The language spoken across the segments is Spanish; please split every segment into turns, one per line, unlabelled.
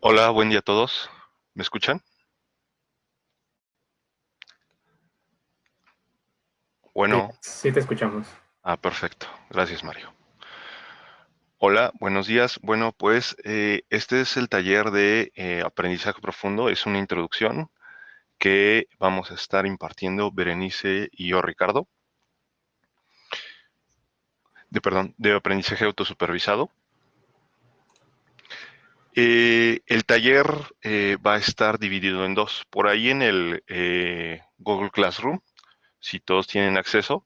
Hola, buen día a todos. ¿Me escuchan? Bueno,
Sí, te escuchamos.
perfecto. Gracias, Mario. Hola, buenos días. Bueno, pues este es el taller de aprendizaje profundo. Es una introducción que vamos a estar impartiendo Berenice y yo, Ricardo, de aprendizaje autosupervisado. El taller va a estar dividido en dos. Por ahí en el Google Classroom, si todos tienen acceso,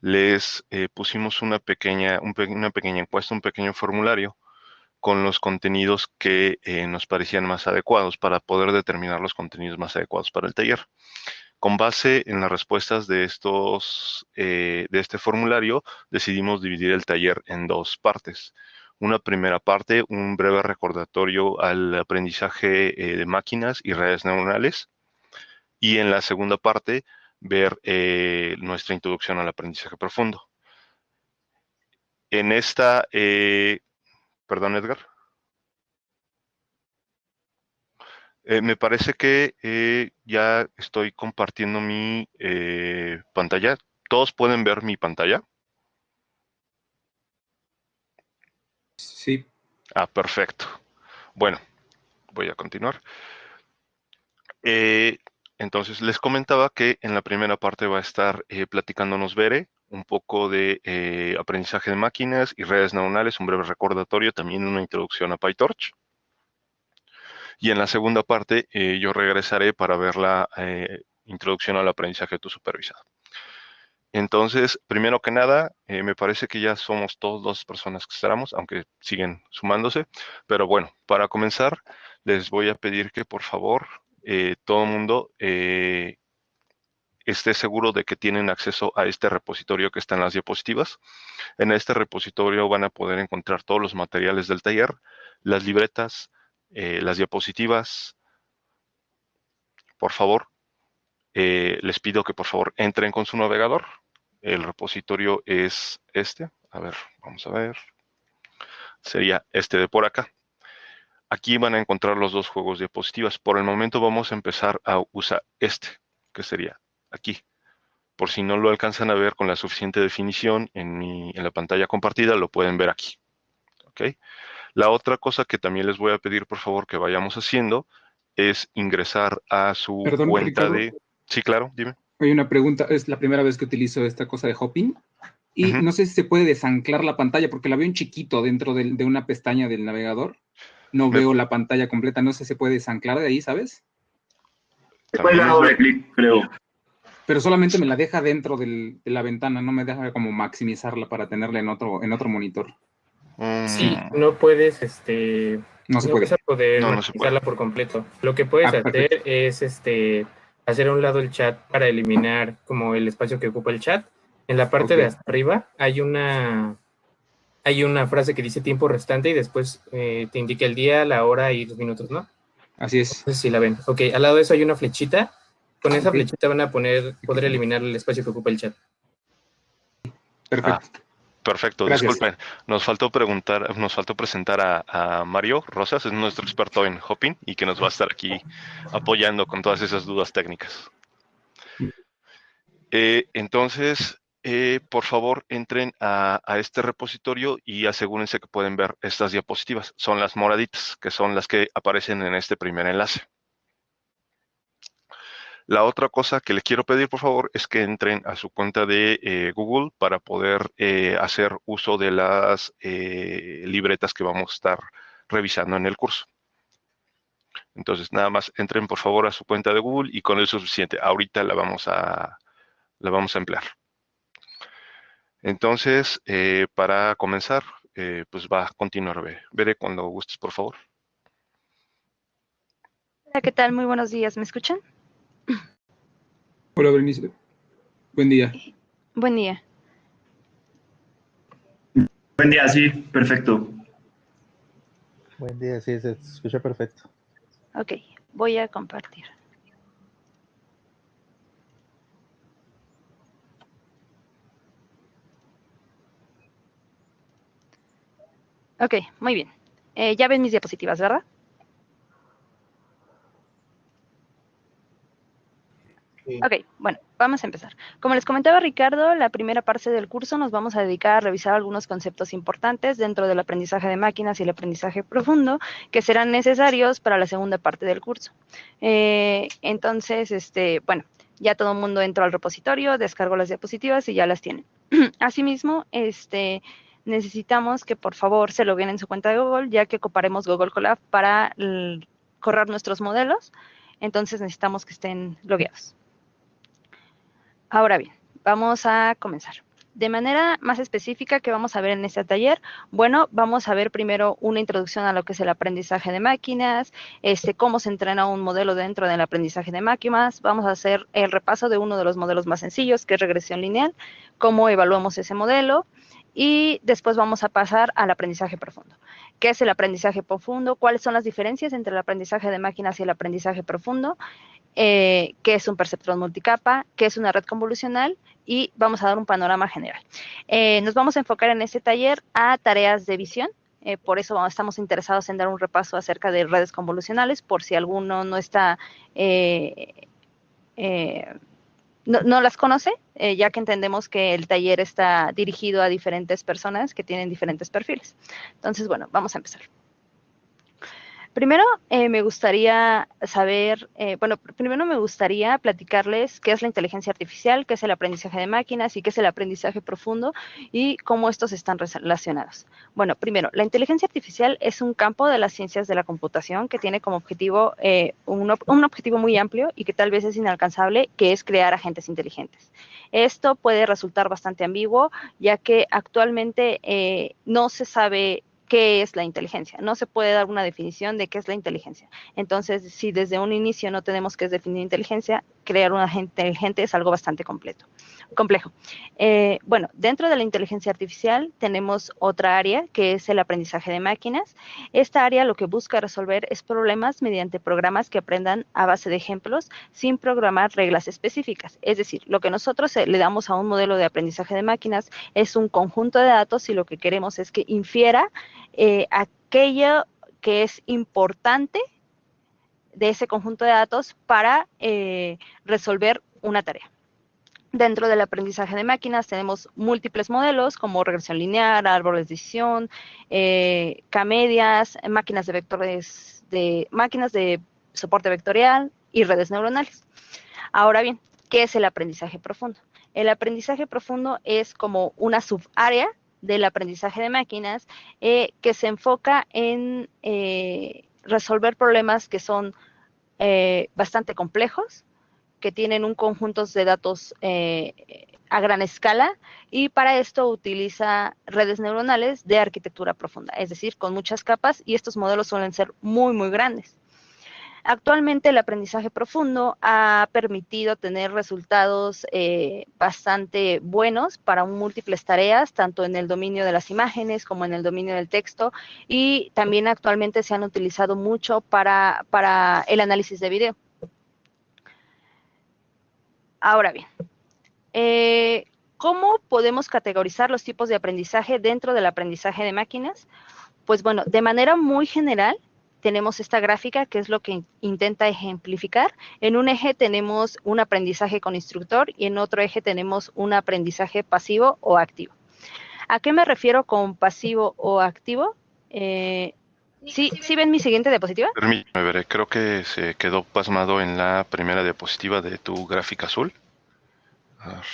les pusimos una pequeña encuesta, un pequeño formulario con los contenidos que nos parecían más adecuados para poder determinar los contenidos más adecuados para el taller. Con base en las respuestas de este formulario, decidimos dividir el taller en dos partes. Una primera parte, un breve recordatorio al aprendizaje de máquinas y redes neuronales. Y en la segunda parte, ver nuestra introducción al aprendizaje profundo. En esta, perdón, Edgar. Me parece que ya estoy compartiendo mi pantalla. ¿Todos pueden ver mi pantalla?
Sí.
Perfecto. Bueno, voy a continuar. Entonces, les comentaba que en la primera parte va a estar platicándonos Bere un poco de aprendizaje de máquinas y redes neuronales, un breve recordatorio, también una introducción a PyTorch. Y en la segunda parte yo regresaré para ver la introducción al aprendizaje autosupervisado. Entonces, primero que nada, me parece que ya somos todas dos personas que estaremos, aunque siguen sumándose. Pero bueno, para comenzar, les voy a pedir que por favor todo el mundo esté seguro de que tienen acceso a este repositorio que está en las diapositivas. En este repositorio van a poder encontrar todos los materiales del taller, las libretas, las diapositivas. Por favor, les pido que por favor entren con su navegador. El repositorio es este. A ver, vamos a ver. Sería este de por acá. Aquí van a encontrar los dos juegos de diapositivas. Por el momento vamos a empezar a usar este, que sería aquí. Por si no lo alcanzan a ver con la suficiente definición en la pantalla compartida, lo pueden ver aquí. ¿Ok? La otra cosa que también les voy a pedir, por favor, que vayamos haciendo es ingresar a su
Perdón,
cuenta
Ricardo,
de... Sí, claro, dime.
hay una pregunta. Es la primera vez que utilizo esta cosa de hopping y
Ujú.
no sé si se puede desanclar la pantalla porque la veo en chiquito dentro de una pestaña del navegador. No
Me,
veo la pantalla completa. No sé si se puede desanclar de ahí, ¿sabes?
Después
también
da
es
doble
verdad.
clic, creo.
Pero solamente me la deja dentro de la ventana. No me deja como maximizarla para tenerla en otro monitor.
Sí,
No puedes,
no
no
se
vas a
puede.
poder
No, no se puede.
maximizarla por completo. Lo que puedes
Perfecto.
hacer es hacer a un lado el chat para eliminar como el espacio que ocupa el chat. En la parte de hasta arriba hay una frase que dice tiempo restante y después te indica el día, la hora y los minutos, ¿no? Así es. No sé si la ven. Ok, al lado de eso hay una flechita. Con esa flechita van a poder eliminar el espacio que ocupa el chat.
Ah,
Perfecto.
perfecto.
Gracias.
Disculpen, nos faltó presentar a Mario Rosas, es nuestro experto en hopping y que nos va a estar aquí apoyando con todas esas dudas técnicas. Entonces, por favor, entren a este repositorio y asegúrense que pueden ver estas diapositivas. Son las moraditas, que son las que aparecen en este primer enlace. La otra cosa que les quiero pedir, por favor, es que entren a su cuenta de Google para poder hacer uso de las libretas que vamos a estar revisando en el curso. Entonces, nada más entren, por favor, a su cuenta de Google y con eso es suficiente. Ahorita la vamos a emplear. Entonces, para comenzar, pues va a continuar. Veré cuando gustes, por favor.
Hola, ¿qué tal? Muy buenos días. ¿Me escuchan?
Hola, Berenice. Buen día.
Buen día.
Buen día, sí, perfecto.
Buen día, sí, se escucha perfecto.
Ok, voy a compartir. Ok, muy bien. Ya ven mis diapositivas, ¿verdad? Ok, bueno, vamos a empezar. Como les comentaba Ricardo, la primera parte del curso nos vamos a dedicar a revisar algunos conceptos importantes dentro del aprendizaje de máquinas y el aprendizaje profundo que serán necesarios para la segunda parte del curso. Entonces, bueno, ya todo el mundo entró al repositorio, descargó las diapositivas y ya las tienen. Asimismo, necesitamos que por favor se loguen en su cuenta de Google, ya que ocuparemos Google Colab para correr nuestros modelos. Entonces necesitamos que estén logueados. Ahora bien, vamos a comenzar. De manera más específica, ¿qué vamos a ver en este taller? Bueno, vamos a ver primero una introducción a lo que es el aprendizaje de máquinas, cómo se entrena un modelo dentro del aprendizaje de máquinas. Vamos a hacer el repaso de uno de los modelos más sencillos, que es regresión lineal, cómo evaluamos ese modelo, y después vamos a pasar al aprendizaje profundo. ¿Qué es el aprendizaje profundo? ¿Cuáles son las diferencias entre el aprendizaje de máquinas y el aprendizaje profundo? ¿Qué es un perceptrón multicapa? ¿Qué es una red convolucional? Y vamos a dar un panorama general. Nos vamos a enfocar en este taller a tareas de visión. Por eso estamos interesados en dar un repaso acerca de redes convolucionales, por si alguno no está... no las conoce, ya que entendemos que el taller está dirigido a diferentes personas que tienen diferentes perfiles. Entonces, bueno, vamos a empezar. Primero, me gustaría saber, primero me gustaría platicarles qué es la inteligencia artificial, qué es el aprendizaje de máquinas y qué es el aprendizaje profundo y cómo estos están relacionados. Bueno, primero, la inteligencia artificial es un campo de las ciencias de la computación que tiene como objetivo un objetivo muy amplio y que tal vez es inalcanzable, que es crear agentes inteligentes. Esto puede resultar bastante ambiguo, ya que actualmente no se sabe qué es la inteligencia. No se puede dar una definición de qué es la inteligencia. Entonces, si desde un inicio no tenemos qué es definir inteligencia, crear un agente inteligente es algo bastante complejo. Bueno, dentro de la inteligencia artificial tenemos otra área que es el aprendizaje de máquinas. Esta área lo que busca resolver es problemas mediante programas que aprendan a base de ejemplos sin programar reglas específicas. Es decir, lo que nosotros le damos a un modelo de aprendizaje de máquinas es un conjunto de datos y lo que queremos es que infiera aquello que es importante de ese conjunto de datos para resolver una tarea. Dentro del aprendizaje de máquinas tenemos múltiples modelos como regresión lineal, árboles de decisión, K-medias, máquinas de vectores, máquinas de soporte vectorial y redes neuronales. Ahora bien, ¿qué es el aprendizaje profundo? El aprendizaje profundo es como una subárea del aprendizaje de máquinas que se enfoca en resolver problemas que son bastante complejos, que tienen un conjunto de datos a gran escala y para esto utiliza redes neuronales de arquitectura profunda, es decir, con muchas capas y estos modelos suelen ser muy, muy grandes. Actualmente el aprendizaje profundo ha permitido tener resultados bastante buenos para múltiples tareas, tanto en el dominio de las imágenes como en el dominio del texto, y también actualmente se han utilizado mucho para el análisis de video. Ahora bien, ¿cómo podemos categorizar los tipos de aprendizaje dentro del aprendizaje de máquinas? Pues bueno, de manera muy general, tenemos esta gráfica que es lo que intenta ejemplificar. En un eje tenemos un aprendizaje con instructor y en otro eje tenemos un aprendizaje pasivo o activo. ¿A qué me refiero con pasivo o activo? ¿Sí ven mi siguiente diapositiva?
Permítame ver, creo que se quedó pasmado en la primera diapositiva de tu gráfica azul. A ver.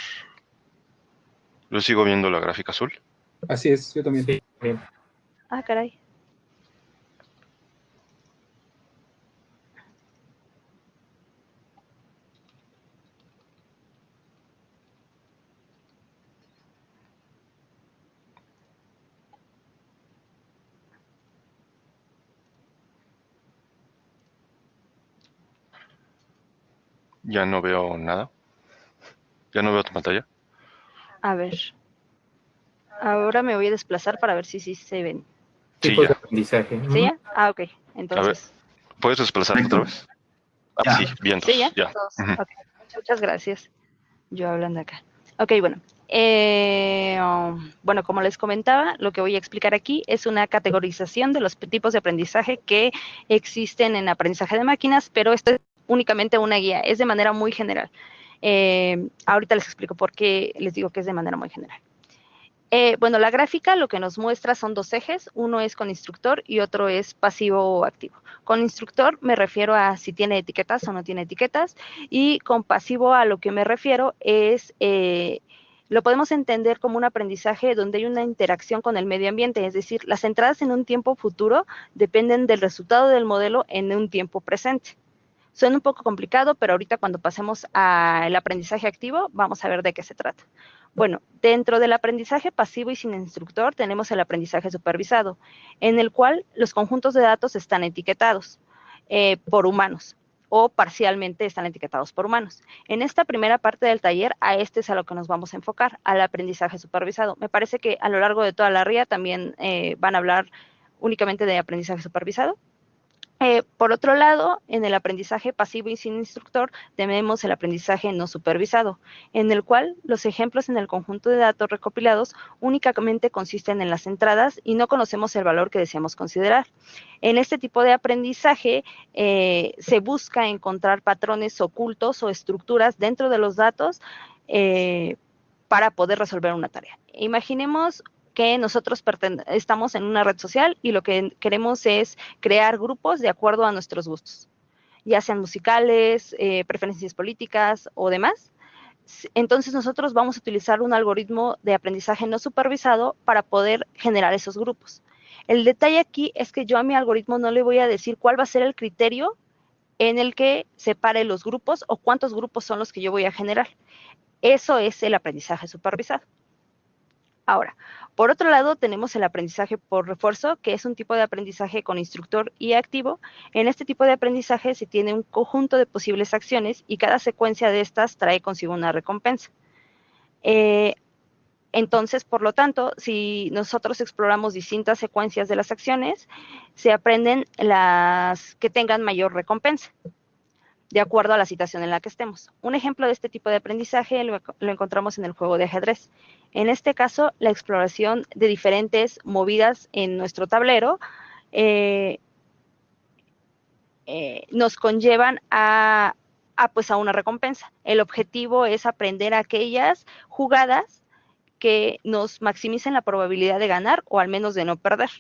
Yo sigo viendo la gráfica azul.
Así es, yo también. Sí, bien.
Ah, caray.
Ya no veo nada. Ya no veo tu pantalla.
A ver. Ahora me voy a desplazar para ver si sí se ven.
Sí,
Tipos
ya.
de aprendizaje.
¿Sí ya? Ah, ok.
A ver,
Entonces.
¿puedes desplazarte otra vez? Ah,
Ya.
sí, bien.
¿Sí ya?
Ya.
Todos.
Ujú.
Okay. Muchas gracias. Yo hablando acá. Ok, bueno. Bueno, como les comentaba, lo que voy a explicar aquí es una categorización de los tipos de aprendizaje que existen en aprendizaje de máquinas, pero esto es únicamente una guía, es de manera muy general. Ahorita les explico por qué les digo que es de manera muy general. Bueno, la gráfica lo que nos muestra son dos ejes, uno es con instructor y otro es pasivo o activo. Con instructor me refiero a si tiene etiquetas o no tiene etiquetas, y con pasivo a lo que me refiero es, lo podemos entender como un aprendizaje donde hay una interacción con el medio ambiente, es decir, las entradas en un tiempo futuro dependen del resultado del modelo en un tiempo presente. Suena un poco complicado, pero ahorita cuando pasemos al aprendizaje activo, vamos a ver de qué se trata. Bueno, dentro del aprendizaje pasivo y sin instructor tenemos el aprendizaje supervisado, en el cual los conjuntos de datos están etiquetados por humanos o parcialmente están etiquetados por humanos. En esta primera parte del taller, a este es a lo que nos vamos a enfocar, al aprendizaje supervisado. Me parece que a lo largo de toda la RIA también van a hablar únicamente de aprendizaje supervisado. Por otro lado, en el aprendizaje pasivo y sin instructor tenemos el aprendizaje no supervisado, en el cual los ejemplos en el conjunto de datos recopilados únicamente consisten en las entradas y no conocemos el valor que deseamos considerar. En este tipo de aprendizaje se busca encontrar patrones ocultos o estructuras dentro de los datos para poder resolver una tarea. Imaginemos que nosotros estamos en una red social y lo que queremos es crear grupos de acuerdo a nuestros gustos, ya sean musicales, preferencias políticas o demás. Entonces nosotros vamos a utilizar un algoritmo de aprendizaje no supervisado para poder generar esos grupos. El detalle aquí es que yo a mi algoritmo no le voy a decir cuál va a ser el criterio en el que separe los grupos o cuántos grupos son los que yo voy a generar. Eso es el aprendizaje supervisado. Ahora, por otro lado, tenemos el aprendizaje por refuerzo, que es un tipo de aprendizaje con instructor y activo. En este tipo de aprendizaje se tiene un conjunto de posibles acciones y cada secuencia de estas trae consigo una recompensa. Entonces, por lo tanto, si nosotros exploramos distintas secuencias de las acciones, se aprenden las que tengan mayor recompensa, de acuerdo a la situación en la que estemos. Un ejemplo de este tipo de aprendizaje lo encontramos en el juego de ajedrez. En este caso, la exploración de diferentes movidas en nuestro tablero nos conllevan a una recompensa. El objetivo es aprender aquellas jugadas que nos maximicen la probabilidad de ganar o al menos de no perder.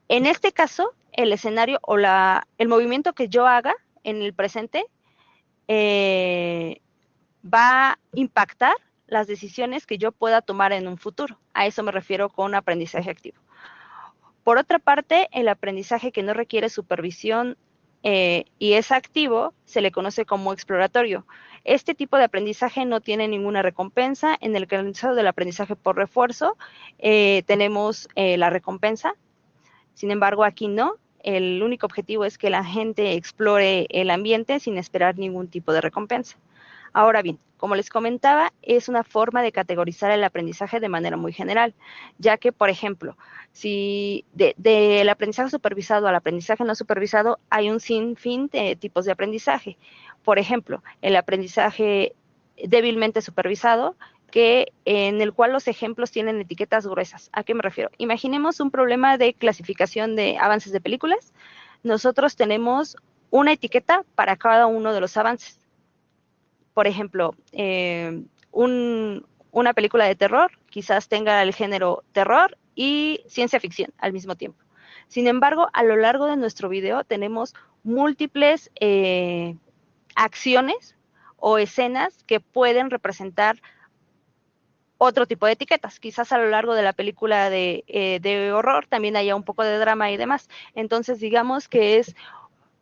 En este caso, el escenario o el movimiento que yo haga en el presente va a impactar las decisiones que yo pueda tomar en un futuro. A eso me refiero con aprendizaje activo. Por otra parte, el aprendizaje que no requiere supervisión y es activo, se le conoce como exploratorio. Este tipo de aprendizaje no tiene ninguna recompensa. En el caso del aprendizaje por refuerzo, tenemos la recompensa. Sin embargo, aquí no. El único objetivo es que la gente explore el ambiente sin esperar ningún tipo de recompensa. Ahora bien, como les comentaba, es una forma de categorizar el aprendizaje de manera muy general, ya que, por ejemplo, si del aprendizaje supervisado al aprendizaje no supervisado hay un sinfín de tipos de aprendizaje. Por ejemplo, el aprendizaje débilmente supervisado, en el cual los ejemplos tienen etiquetas gruesas. ¿A qué me refiero? Imaginemos un problema de clasificación de avances de películas. Nosotros tenemos una etiqueta para cada uno de los avances. Por ejemplo, una película de terror quizás tenga el género terror y ciencia ficción al mismo tiempo. Sin embargo, a lo largo de nuestro video tenemos múltiples acciones o escenas que pueden representar otro tipo de etiquetas. Quizás a lo largo de la película de horror también haya un poco de drama y demás. Entonces, digamos que es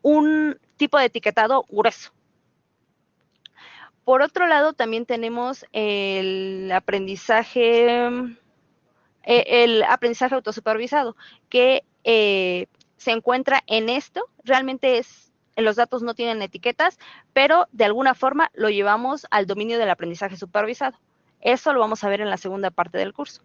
un tipo de etiquetado grueso. Por otro lado, también tenemos el aprendizaje autosupervisado, que se encuentra en esto. Realmente los datos no tienen etiquetas, pero de alguna forma lo llevamos al dominio del aprendizaje supervisado. Eso lo vamos a ver en la segunda parte del curso.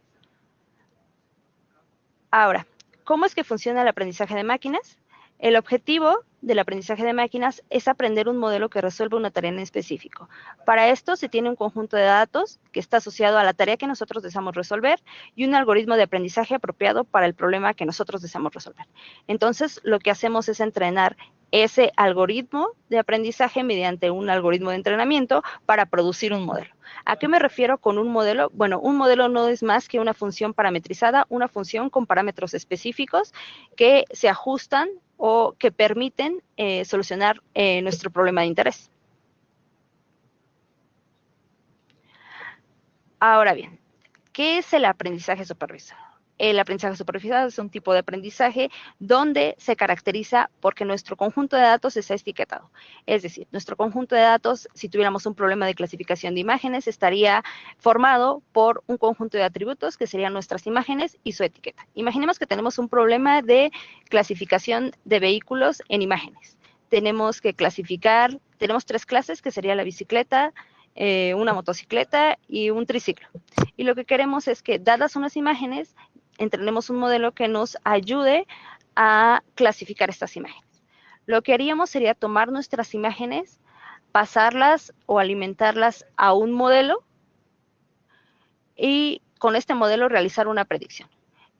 Ahora, ¿cómo es que funciona el aprendizaje de máquinas? El objetivo del aprendizaje de máquinas es aprender un modelo que resuelva una tarea en específico. Para esto se tiene un conjunto de datos que está asociado a la tarea que nosotros deseamos resolver y un algoritmo de aprendizaje apropiado para el problema que nosotros deseamos resolver. Entonces, lo que hacemos es entrenar ese algoritmo de aprendizaje mediante un algoritmo de entrenamiento para producir un modelo. ¿A qué me refiero con un modelo? Bueno, un modelo no es más que una función parametrizada, una función con parámetros específicos que se ajustan o que permiten solucionar nuestro problema de interés. Ahora bien, ¿qué es el aprendizaje supervisado? El aprendizaje supervisado es un tipo de aprendizaje donde se caracteriza porque nuestro conjunto de datos está etiquetado. Es decir, nuestro conjunto de datos, si tuviéramos un problema de clasificación de imágenes, estaría formado por un conjunto de atributos que serían nuestras imágenes y su etiqueta. Imaginemos que tenemos un problema de clasificación de vehículos en imágenes. Tenemos que clasificar, tenemos 3 clases que sería la bicicleta, una motocicleta y un triciclo. Y lo que queremos es que, dadas unas imágenes, entrenemos un modelo que nos ayude a clasificar estas imágenes. Lo que haríamos sería tomar nuestras imágenes, pasarlas o alimentarlas a un modelo y con este modelo realizar una predicción.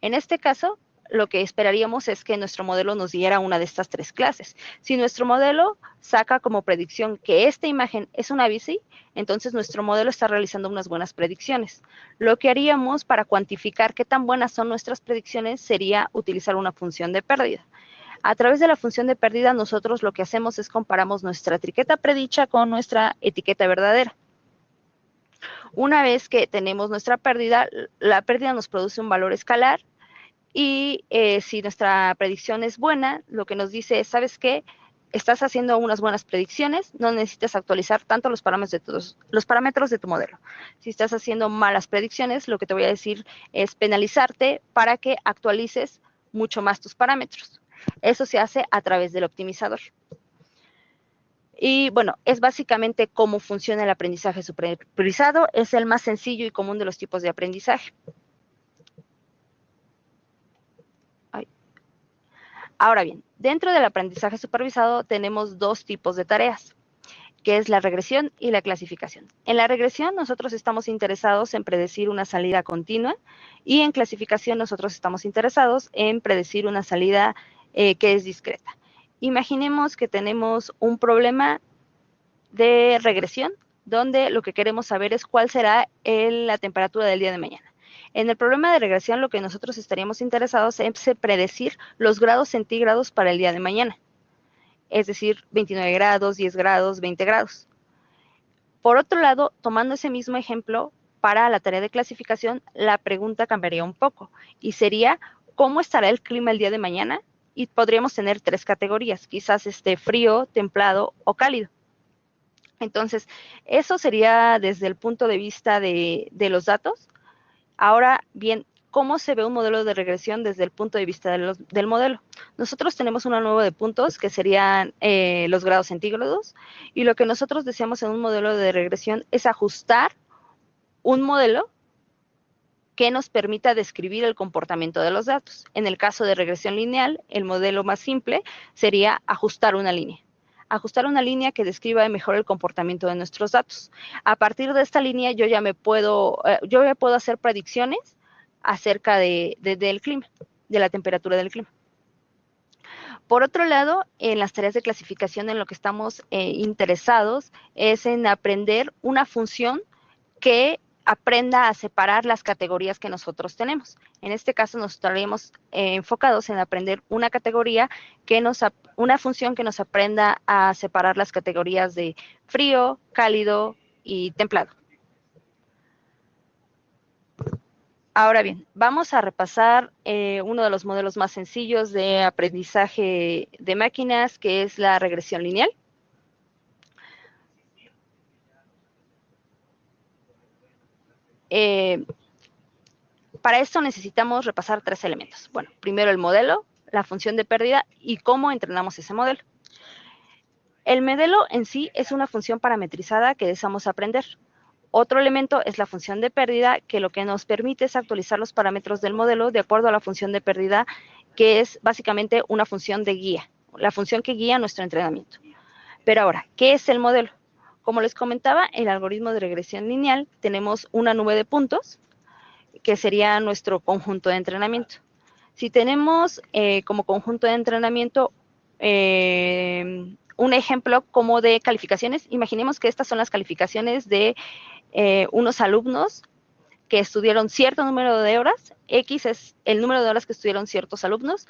En este caso, lo que esperaríamos es que nuestro modelo nos diera una de estas 3 clases. Si nuestro modelo saca como predicción que esta imagen es una bici, entonces nuestro modelo está realizando unas buenas predicciones. Lo que haríamos para cuantificar qué tan buenas son nuestras predicciones sería utilizar una función de pérdida. A través de la función de pérdida, nosotros lo que hacemos es comparamos nuestra etiqueta predicha con nuestra etiqueta verdadera. Una vez que tenemos nuestra pérdida, la pérdida nos produce un valor escalar. Y si nuestra predicción es buena, lo que nos dice es, ¿sabes qué? Estás haciendo unas buenas predicciones, no necesitas actualizar tanto los parámetros de tu modelo. Si estás haciendo malas predicciones, lo que te voy a decir es penalizarte para que actualices mucho más tus parámetros. Eso se hace a través del optimizador. Y bueno, es básicamente cómo funciona el aprendizaje supervisado. Es el más sencillo y común de los tipos de aprendizaje. Ahora bien, dentro del aprendizaje supervisado tenemos 2 tipos de tareas, que es la regresión y la clasificación. En la regresión nosotros estamos interesados en predecir una salida continua y en clasificación nosotros estamos interesados en predecir una salida que es discreta. Imaginemos que tenemos un problema de regresión donde lo que queremos saber es cuál será la temperatura del día de mañana. En el problema de regresión, lo que nosotros estaríamos interesados es predecir los grados centígrados para el día de mañana. Es decir, 29 grados, 10 grados, 20 grados. Por otro lado, tomando ese mismo ejemplo, para la tarea de clasificación, la pregunta cambiaría un poco y sería, ¿cómo estará el clima el día de mañana? Y podríamos tener 3 categorías, quizás frío, templado o cálido. Entonces, eso sería desde el punto de vista de los datos. Ahora bien, ¿cómo se ve un modelo de regresión desde el punto de vista del modelo? Nosotros tenemos una nube de puntos que serían los grados centígrados y lo que nosotros deseamos en un modelo de regresión es ajustar un modelo que nos permita describir el comportamiento de los datos. En el caso de regresión lineal, el modelo más simple sería ajustar una línea. Ajustar una línea que describa mejor el comportamiento de nuestros datos. A partir de esta línea yo ya puedo hacer predicciones acerca del clima, de la temperatura del clima. Por otro lado, en las tareas de clasificación en lo que estamos interesados es en aprender una función que aprenda a separar las categorías que nosotros tenemos. En este caso nos estaríamos enfocados en aprender una categoría una función que nos aprenda a separar las categorías de frío, cálido y templado. Ahora bien, vamos a repasar uno de los modelos más sencillos de aprendizaje de máquinas, que es la regresión lineal. Para esto necesitamos repasar 3 elementos. Bueno, primero el modelo, la función de pérdida y cómo entrenamos ese modelo. El modelo en sí es una función parametrizada que deseamos aprender. Otro elemento es la función de pérdida, que lo que nos permite es actualizar los parámetros del modelo de acuerdo a la función de pérdida, que es básicamente una función de guía, la función que guía nuestro entrenamiento. Pero ahora, ¿qué es el modelo? Como les comentaba, en el algoritmo de regresión lineal tenemos una nube de puntos, que sería nuestro conjunto de entrenamiento. Si tenemos como conjunto de entrenamiento un ejemplo como de calificaciones. Imaginemos que estas son las calificaciones de unos alumnos que estudiaron cierto número de horas. X es el número de horas que estudiaron ciertos alumnos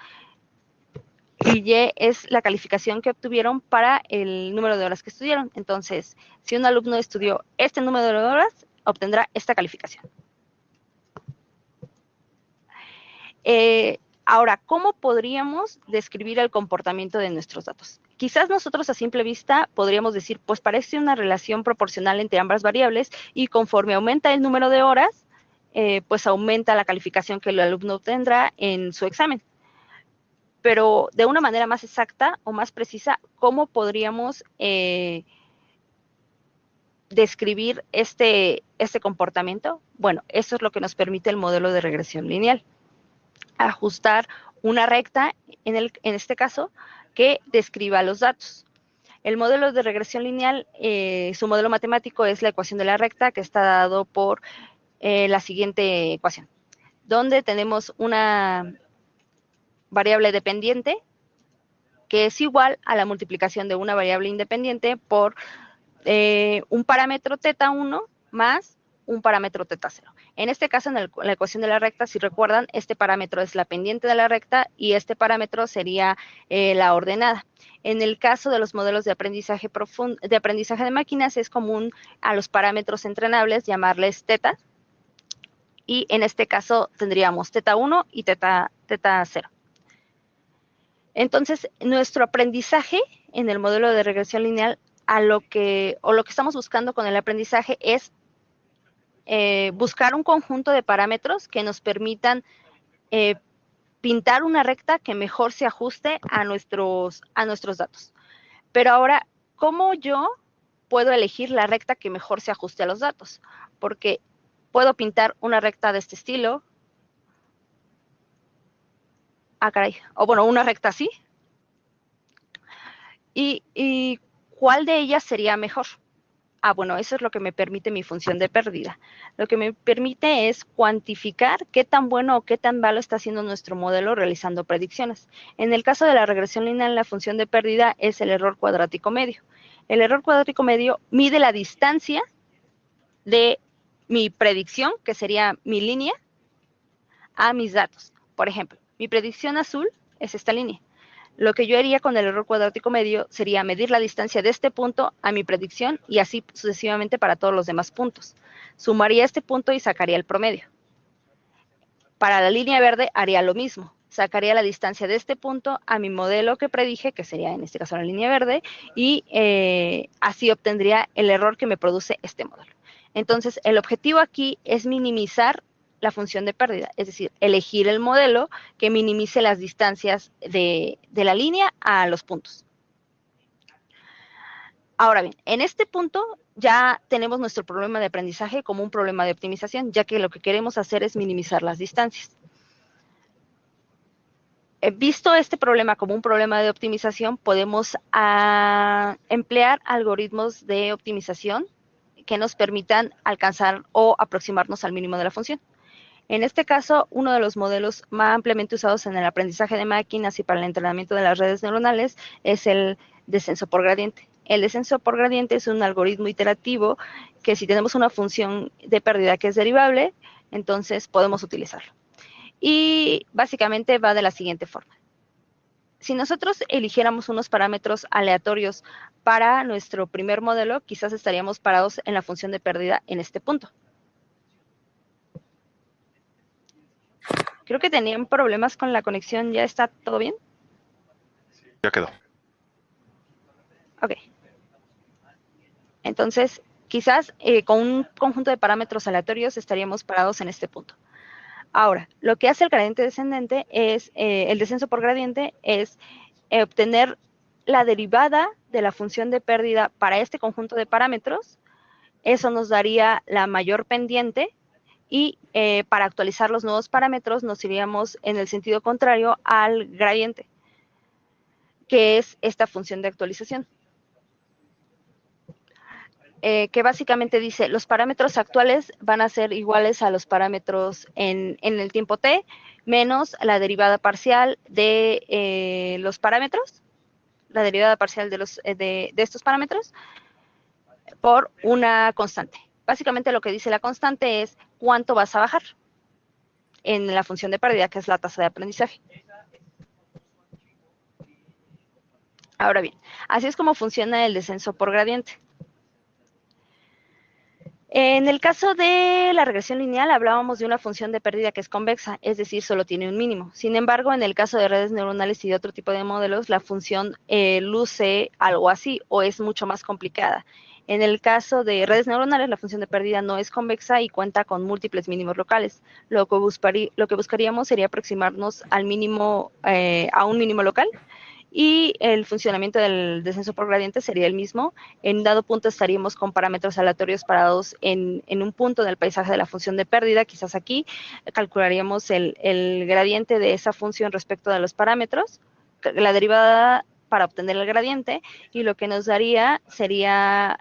y Y es la calificación que obtuvieron para el número de horas que estudiaron. Entonces, si un alumno estudió este número de horas, obtendrá esta calificación. Ahora, ¿cómo podríamos describir el comportamiento de nuestros datos? Quizás nosotros a simple vista podríamos decir, pues parece una relación proporcional entre ambas variables y conforme aumenta el número de horas, pues aumenta la calificación que el alumno obtendrá en su examen. Pero de una manera más exacta o más precisa, ¿cómo podríamos describir este comportamiento? Bueno, eso es lo que nos permite el modelo de regresión lineal. Ajustar una recta, en este caso, que describa los datos. El modelo de regresión lineal, su modelo matemático es la ecuación de la recta, que está dado por la siguiente ecuación, donde tenemos una variable dependiente que es igual a la multiplicación de una variable independiente por un parámetro θ1 más un parámetro θ0. En este caso, en la ecuación de la recta, si recuerdan, este parámetro es la pendiente de la recta y este parámetro sería la ordenada. En el caso de los modelos de aprendizaje de máquinas, es común a los parámetros entrenables llamarles θ, y en este caso tendríamos θ1 y θ0. Entonces, nuestro aprendizaje en el modelo de regresión lineal, lo que estamos buscando con el aprendizaje es buscar un conjunto de parámetros que nos permitan pintar una recta que mejor se ajuste a nuestros datos. Pero ahora, ¿cómo yo puedo elegir la recta que mejor se ajuste a los datos? Porque puedo pintar una recta de este estilo. O bueno, una recta así. ¿Y cuál de ellas sería mejor? Bueno, eso es lo que me permite mi función de pérdida. Lo que me permite es cuantificar qué tan bueno o qué tan malo está haciendo nuestro modelo realizando predicciones. En el caso de la regresión lineal, la función de pérdida es el error cuadrático medio. El error cuadrático medio mide la distancia de mi predicción, que sería mi línea, a mis datos. Por ejemplo, mi predicción azul es esta línea. Lo que yo haría con el error cuadrático medio sería medir la distancia de este punto a mi predicción y así sucesivamente para todos los demás puntos. Sumaría este punto y sacaría el promedio. Para la línea verde haría lo mismo. Sacaría la distancia de este punto a mi modelo que predije, que sería en este caso la línea verde, y así obtendría el error que me produce este modelo. Entonces, el objetivo aquí es minimizar la función de pérdida, es decir, elegir el modelo que minimice las distancias de la línea a los puntos. Ahora bien, en este punto ya tenemos nuestro problema de aprendizaje como un problema de optimización, ya que lo que queremos hacer es minimizar las distancias. Visto este problema como un problema de optimización, podemos emplear algoritmos de optimización que nos permitan alcanzar o aproximarnos al mínimo de la función. En este caso, uno de los modelos más ampliamente usados en el aprendizaje de máquinas y para el entrenamiento de las redes neuronales es el descenso por gradiente. El descenso por gradiente es un algoritmo iterativo que si tenemos una función de pérdida que es derivable, entonces podemos utilizarlo. Y básicamente va de la siguiente forma. Si nosotros eligiéramos unos parámetros aleatorios para nuestro primer modelo, quizás estaríamos parados en la función de pérdida en este punto. Creo que tenían problemas con la conexión. ¿Ya está todo bien?
Ya quedó.
Ok. Entonces, quizás con un conjunto de parámetros aleatorios estaríamos parados en este punto. Ahora, lo que hace el gradiente descendente es, el descenso por gradiente es obtener la derivada de la función de pérdida para este conjunto de parámetros. Eso nos daría la mayor pendiente. Y para actualizar los nuevos parámetros nos iríamos en el sentido contrario al gradiente, que es esta función de actualización. Que básicamente dice, los parámetros actuales van a ser iguales a los parámetros en el tiempo t, menos la derivada parcial de los parámetros, la derivada parcial de estos parámetros por una constante. Básicamente lo que dice la constante es cuánto vas a bajar en la función de pérdida, que es la tasa de aprendizaje. Ahora bien, así es como funciona el descenso por gradiente. En el caso de la regresión lineal, hablábamos de una función de pérdida que es convexa, es decir, solo tiene un mínimo. Sin embargo, en el caso de redes neuronales y de otro tipo de modelos, la función luce algo así o es mucho más complicada. En el caso de redes neuronales, la función de pérdida no es convexa y cuenta con múltiples mínimos locales. Lo que buscaríamos sería aproximarnos al mínimo, a un mínimo local, y el funcionamiento del descenso por gradiente sería el mismo. En dado punto estaríamos con parámetros aleatorios parados en un punto del paisaje de la función de pérdida, quizás aquí calcularíamos el gradiente de esa función respecto de los parámetros, la derivada para obtener el gradiente, y lo que nos daría sería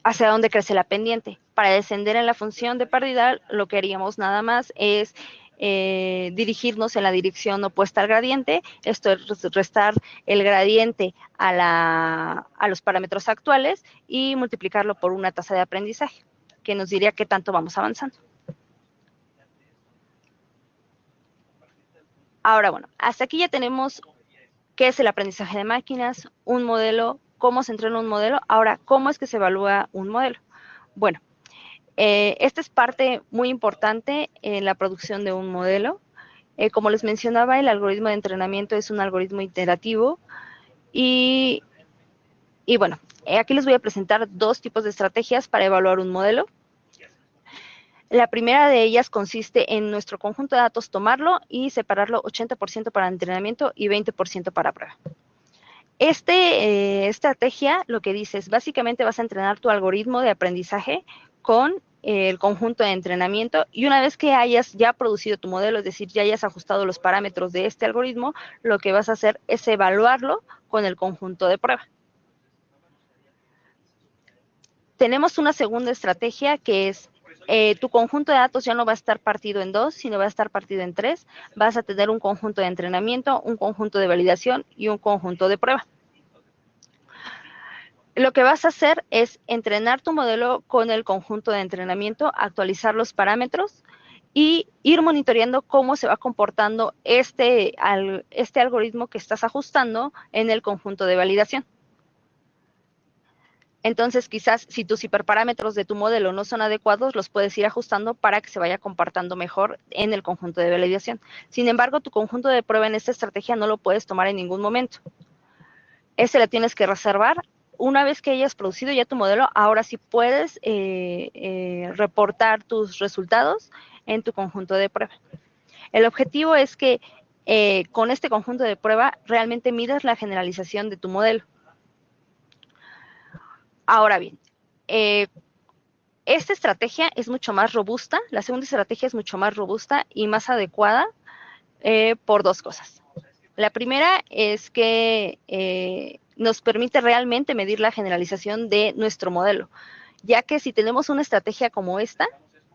hacia dónde crece la pendiente. Para descender en la función de pérdida, lo que haríamos nada más es dirigirnos en la dirección opuesta al gradiente, esto es restar el gradiente a los parámetros actuales y multiplicarlo por una tasa de aprendizaje, que nos diría qué tanto vamos avanzando. Ahora, bueno, hasta aquí ya tenemos qué es el aprendizaje de máquinas, un modelo, cómo se entrena un modelo. Ahora, ¿cómo es que se evalúa un modelo? Bueno, esta es parte muy importante en la producción de un modelo. Como les mencionaba, el algoritmo de entrenamiento es un algoritmo iterativo y bueno, aquí les voy a presentar dos tipos de estrategias para evaluar un modelo. La primera de ellas consiste en nuestro conjunto de datos tomarlo y separarlo 80% para entrenamiento y 20% para prueba. Esta estrategia lo que dice es, básicamente vas a entrenar tu algoritmo de aprendizaje con el conjunto de entrenamiento, y una vez que hayas ya producido tu modelo, es decir, ya hayas ajustado los parámetros de este algoritmo, lo que vas a hacer es evaluarlo con el conjunto de prueba. Tenemos una segunda estrategia que es, tu conjunto de datos ya no va a estar partido en dos, sino va a estar partido en tres. Vas a tener un conjunto de entrenamiento, un conjunto de validación y un conjunto de prueba. Lo que vas a hacer es entrenar tu modelo con el conjunto de entrenamiento, actualizar los parámetros y ir monitoreando cómo se va comportando este algoritmo que estás ajustando en el conjunto de validación. Entonces, quizás si tus hiperparámetros de tu modelo no son adecuados, los puedes ir ajustando para que se vaya comportando mejor en el conjunto de validación. Sin embargo, tu conjunto de prueba en esta estrategia no lo puedes tomar en ningún momento. Ese lo tienes que reservar. Una vez que hayas producido ya tu modelo, ahora sí puedes reportar tus resultados en tu conjunto de prueba. El objetivo es que con este conjunto de prueba realmente midas la generalización de tu modelo. Ahora bien, esta estrategia es mucho más robusta, la segunda estrategia es mucho más robusta y más adecuada por dos cosas. La primera es que nos permite realmente medir la generalización de nuestro modelo, ya que si tenemos una estrategia como esta,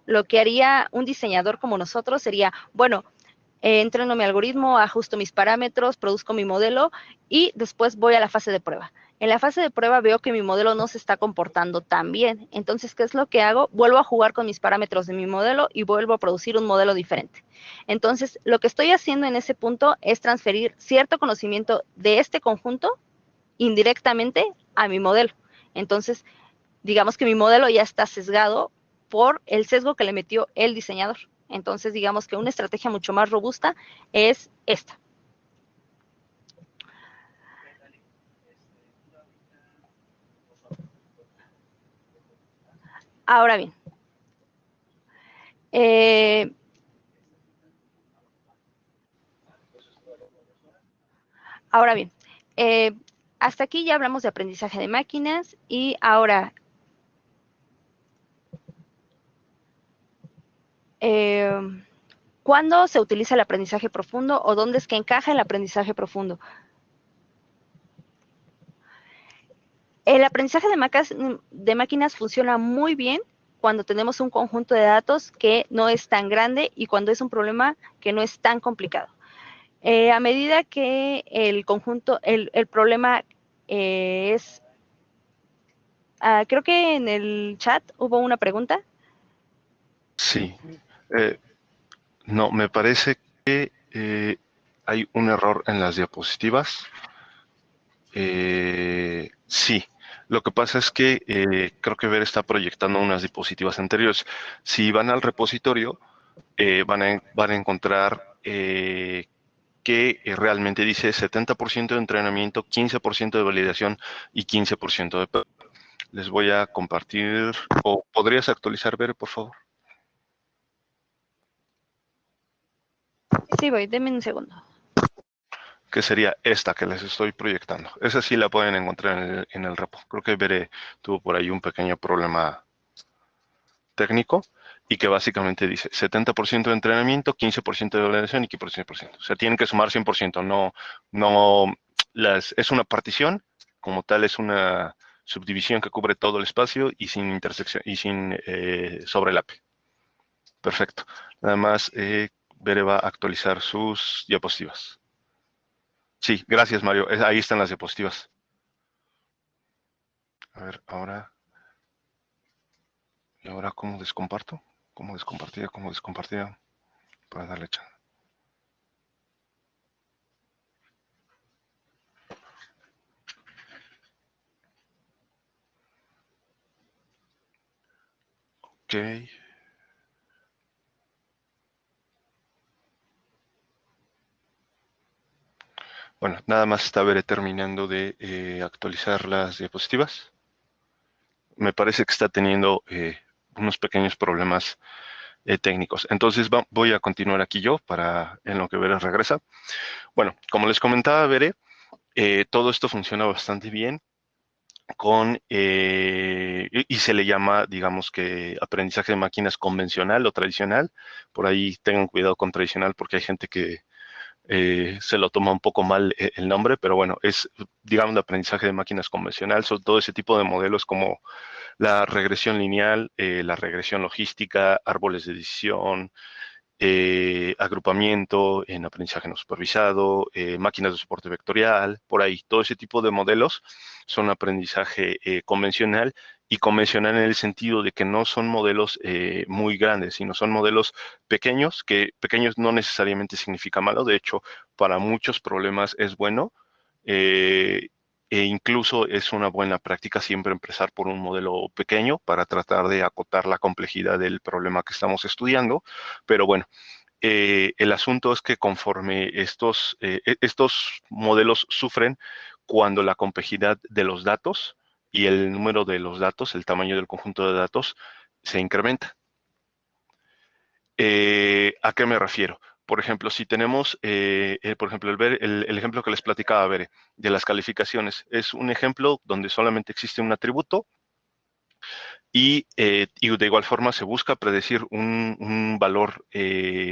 lo que haría un diseñador como nosotros sería, bueno, entreno mi algoritmo, ajusto mis parámetros, produzco mi modelo y después voy a la fase de prueba. En la fase de prueba veo que mi modelo no se está comportando tan bien. Entonces, ¿qué es lo que hago? Vuelvo a jugar con mis parámetros de mi modelo y vuelvo a producir un modelo diferente. Entonces, lo que estoy haciendo en ese punto es transferir cierto conocimiento de este conjunto indirectamente a mi modelo. Entonces, digamos que mi modelo ya está sesgado por el sesgo que le metió el diseñador. Entonces, digamos que una estrategia mucho más robusta es esta. Ahora bien, hasta aquí ya hablamos de aprendizaje de máquinas y ahora, ¿cuándo se utiliza el aprendizaje profundo o dónde es que encaja el aprendizaje profundo? El aprendizaje de máquinas funciona muy bien cuando tenemos un conjunto de datos que no es tan grande y cuando es un problema que no es tan complicado. A medida que el conjunto, el problema es... creo que en el chat hubo una pregunta.
Sí. No, me parece que hay un error en las diapositivas. Sí, lo que pasa es que creo que Ver está proyectando unas diapositivas anteriores. Si van al repositorio, van a encontrar que realmente dice 70% de entrenamiento, 15% de validación y 15% de... Les voy a compartir, o podrías actualizar, Ver, por favor.
Sí, voy, denme un segundo.
Que sería esta que les estoy proyectando. Esa sí la pueden encontrar en el repo. Creo que Veré tuvo por ahí un pequeño problema técnico y que básicamente dice 70% de entrenamiento, 15% de validación y 15%. O sea, tienen que sumar 100%. Es una partición, como tal es una subdivisión que cubre todo el espacio y sin intersección y sin sobrelape. Perfecto. Nada más Veré va a actualizar sus diapositivas. Sí, gracias, Mario. Ahí están las diapositivas. A ver, ahora. ¿Y ahora cómo descomparto? ¿Cómo descompartía? ¿Cómo descompartía? Para darle chance. Ok. Bueno, nada más está Veré terminando de actualizar las diapositivas. Me parece que está teniendo unos pequeños problemas técnicos. Entonces voy a continuar aquí yo en lo que Veré regresa. Bueno, como les comentaba Veré, todo esto funciona bastante bien y se le llama, digamos que aprendizaje de máquinas convencional o tradicional. Por ahí tengan cuidado con tradicional porque hay gente que se lo toma un poco mal el nombre, pero bueno, es, digamos, de aprendizaje de máquinas convencional, son todo ese tipo de modelos como la regresión lineal, la regresión logística, árboles de decisión, agrupamiento en aprendizaje no supervisado, máquinas de soporte vectorial, por ahí, todo ese tipo de modelos son aprendizaje convencional y convencional en el sentido de que no son modelos muy grandes, sino son modelos pequeños, que pequeños no necesariamente significa malo, de hecho, para muchos problemas es bueno. E incluso es una buena práctica siempre empezar por un modelo pequeño para tratar de acotar la complejidad del problema que estamos estudiando. Pero bueno, el asunto es que conforme estos modelos sufren cuando la complejidad de los datos y el número de los datos, el tamaño del conjunto de datos, se incrementa. ¿A qué me refiero? Por ejemplo, si tenemos, por ejemplo, el ejemplo que les platicaba, Bere, de las calificaciones, es un ejemplo donde solamente existe un atributo y de igual forma se busca predecir un valor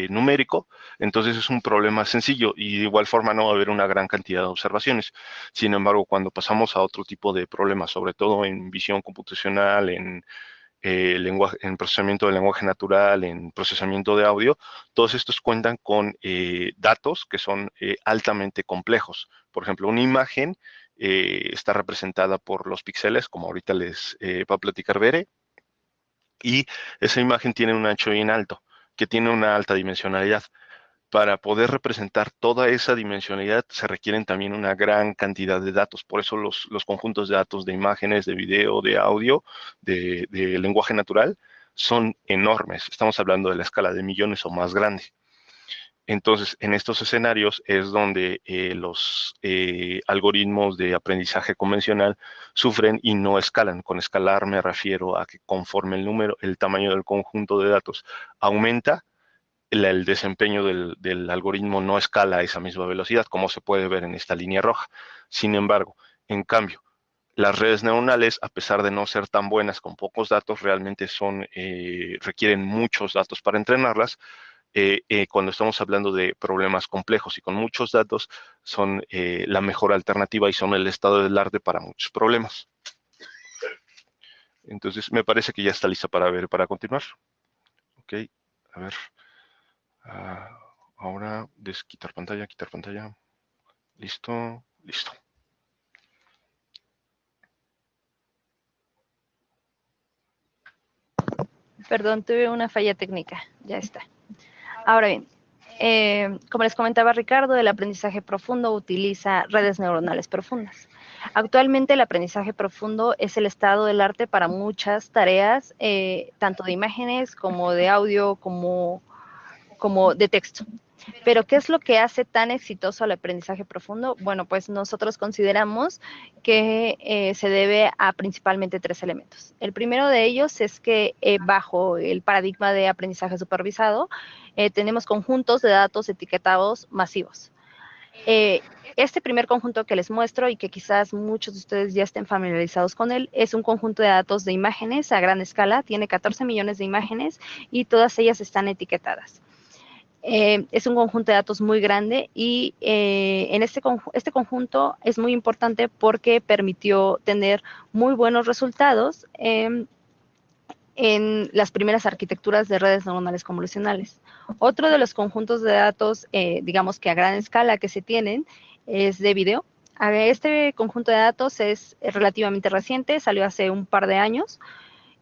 numérico, entonces es un problema sencillo y de igual forma no va a haber una gran cantidad de observaciones. Sin embargo, cuando pasamos a otro tipo de problemas, sobre todo en visión computacional, en en procesamiento del lenguaje natural, en procesamiento de audio, todos estos cuentan con datos que son altamente complejos. Por ejemplo, una imagen está representada por los píxeles, como ahorita les va a platicar Bere, y esa imagen tiene un ancho bien alto, que tiene una alta dimensionalidad. Para poder representar toda esa dimensionalidad se requieren también una gran cantidad de datos. Por eso los conjuntos de datos de imágenes, de video, de audio, de lenguaje natural, son enormes. Estamos hablando de la escala de millones o más grande. Entonces, en estos escenarios es donde los algoritmos de aprendizaje convencional sufren y no escalan. Con escalar me refiero a que conforme el tamaño del conjunto de datos aumenta, el desempeño del algoritmo no escala a esa misma velocidad, como se puede ver en esta línea roja. Sin embargo, en cambio, las redes neuronales, a pesar de no ser tan buenas con pocos datos, realmente requieren muchos datos para entrenarlas. Cuando estamos hablando de problemas complejos y con muchos datos, son la mejor alternativa y son el estado del arte para muchos problemas. Entonces, me parece que ya está lista para continuar. Ok, a ver. Ahora, quitar pantalla, quitar pantalla. Listo, listo.
Perdón, tuve una falla técnica. Ya está. Ahora bien, como les comentaba Ricardo, el aprendizaje profundo utiliza redes neuronales profundas. Actualmente el aprendizaje profundo es el estado del arte para muchas tareas, tanto de imágenes como de audio, como de texto. Pero, ¿qué es lo que hace tan exitoso al aprendizaje profundo? Bueno, pues nosotros consideramos que se debe a principalmente 3 elementos. El primero de ellos es que bajo el paradigma de aprendizaje supervisado, tenemos conjuntos de datos etiquetados masivos. Este primer conjunto que les muestro y que quizás muchos de ustedes ya estén familiarizados con él, es un conjunto de datos de imágenes a gran escala, tiene 14 millones de imágenes y todas ellas están etiquetadas. Es un conjunto de datos muy grande y este conjunto es muy importante porque permitió tener muy buenos resultados en las primeras arquitecturas de redes neuronales convolucionales. Otro de los conjuntos de datos, digamos que a gran escala que se tienen, es de video. Este conjunto de datos es relativamente reciente, salió hace un par de años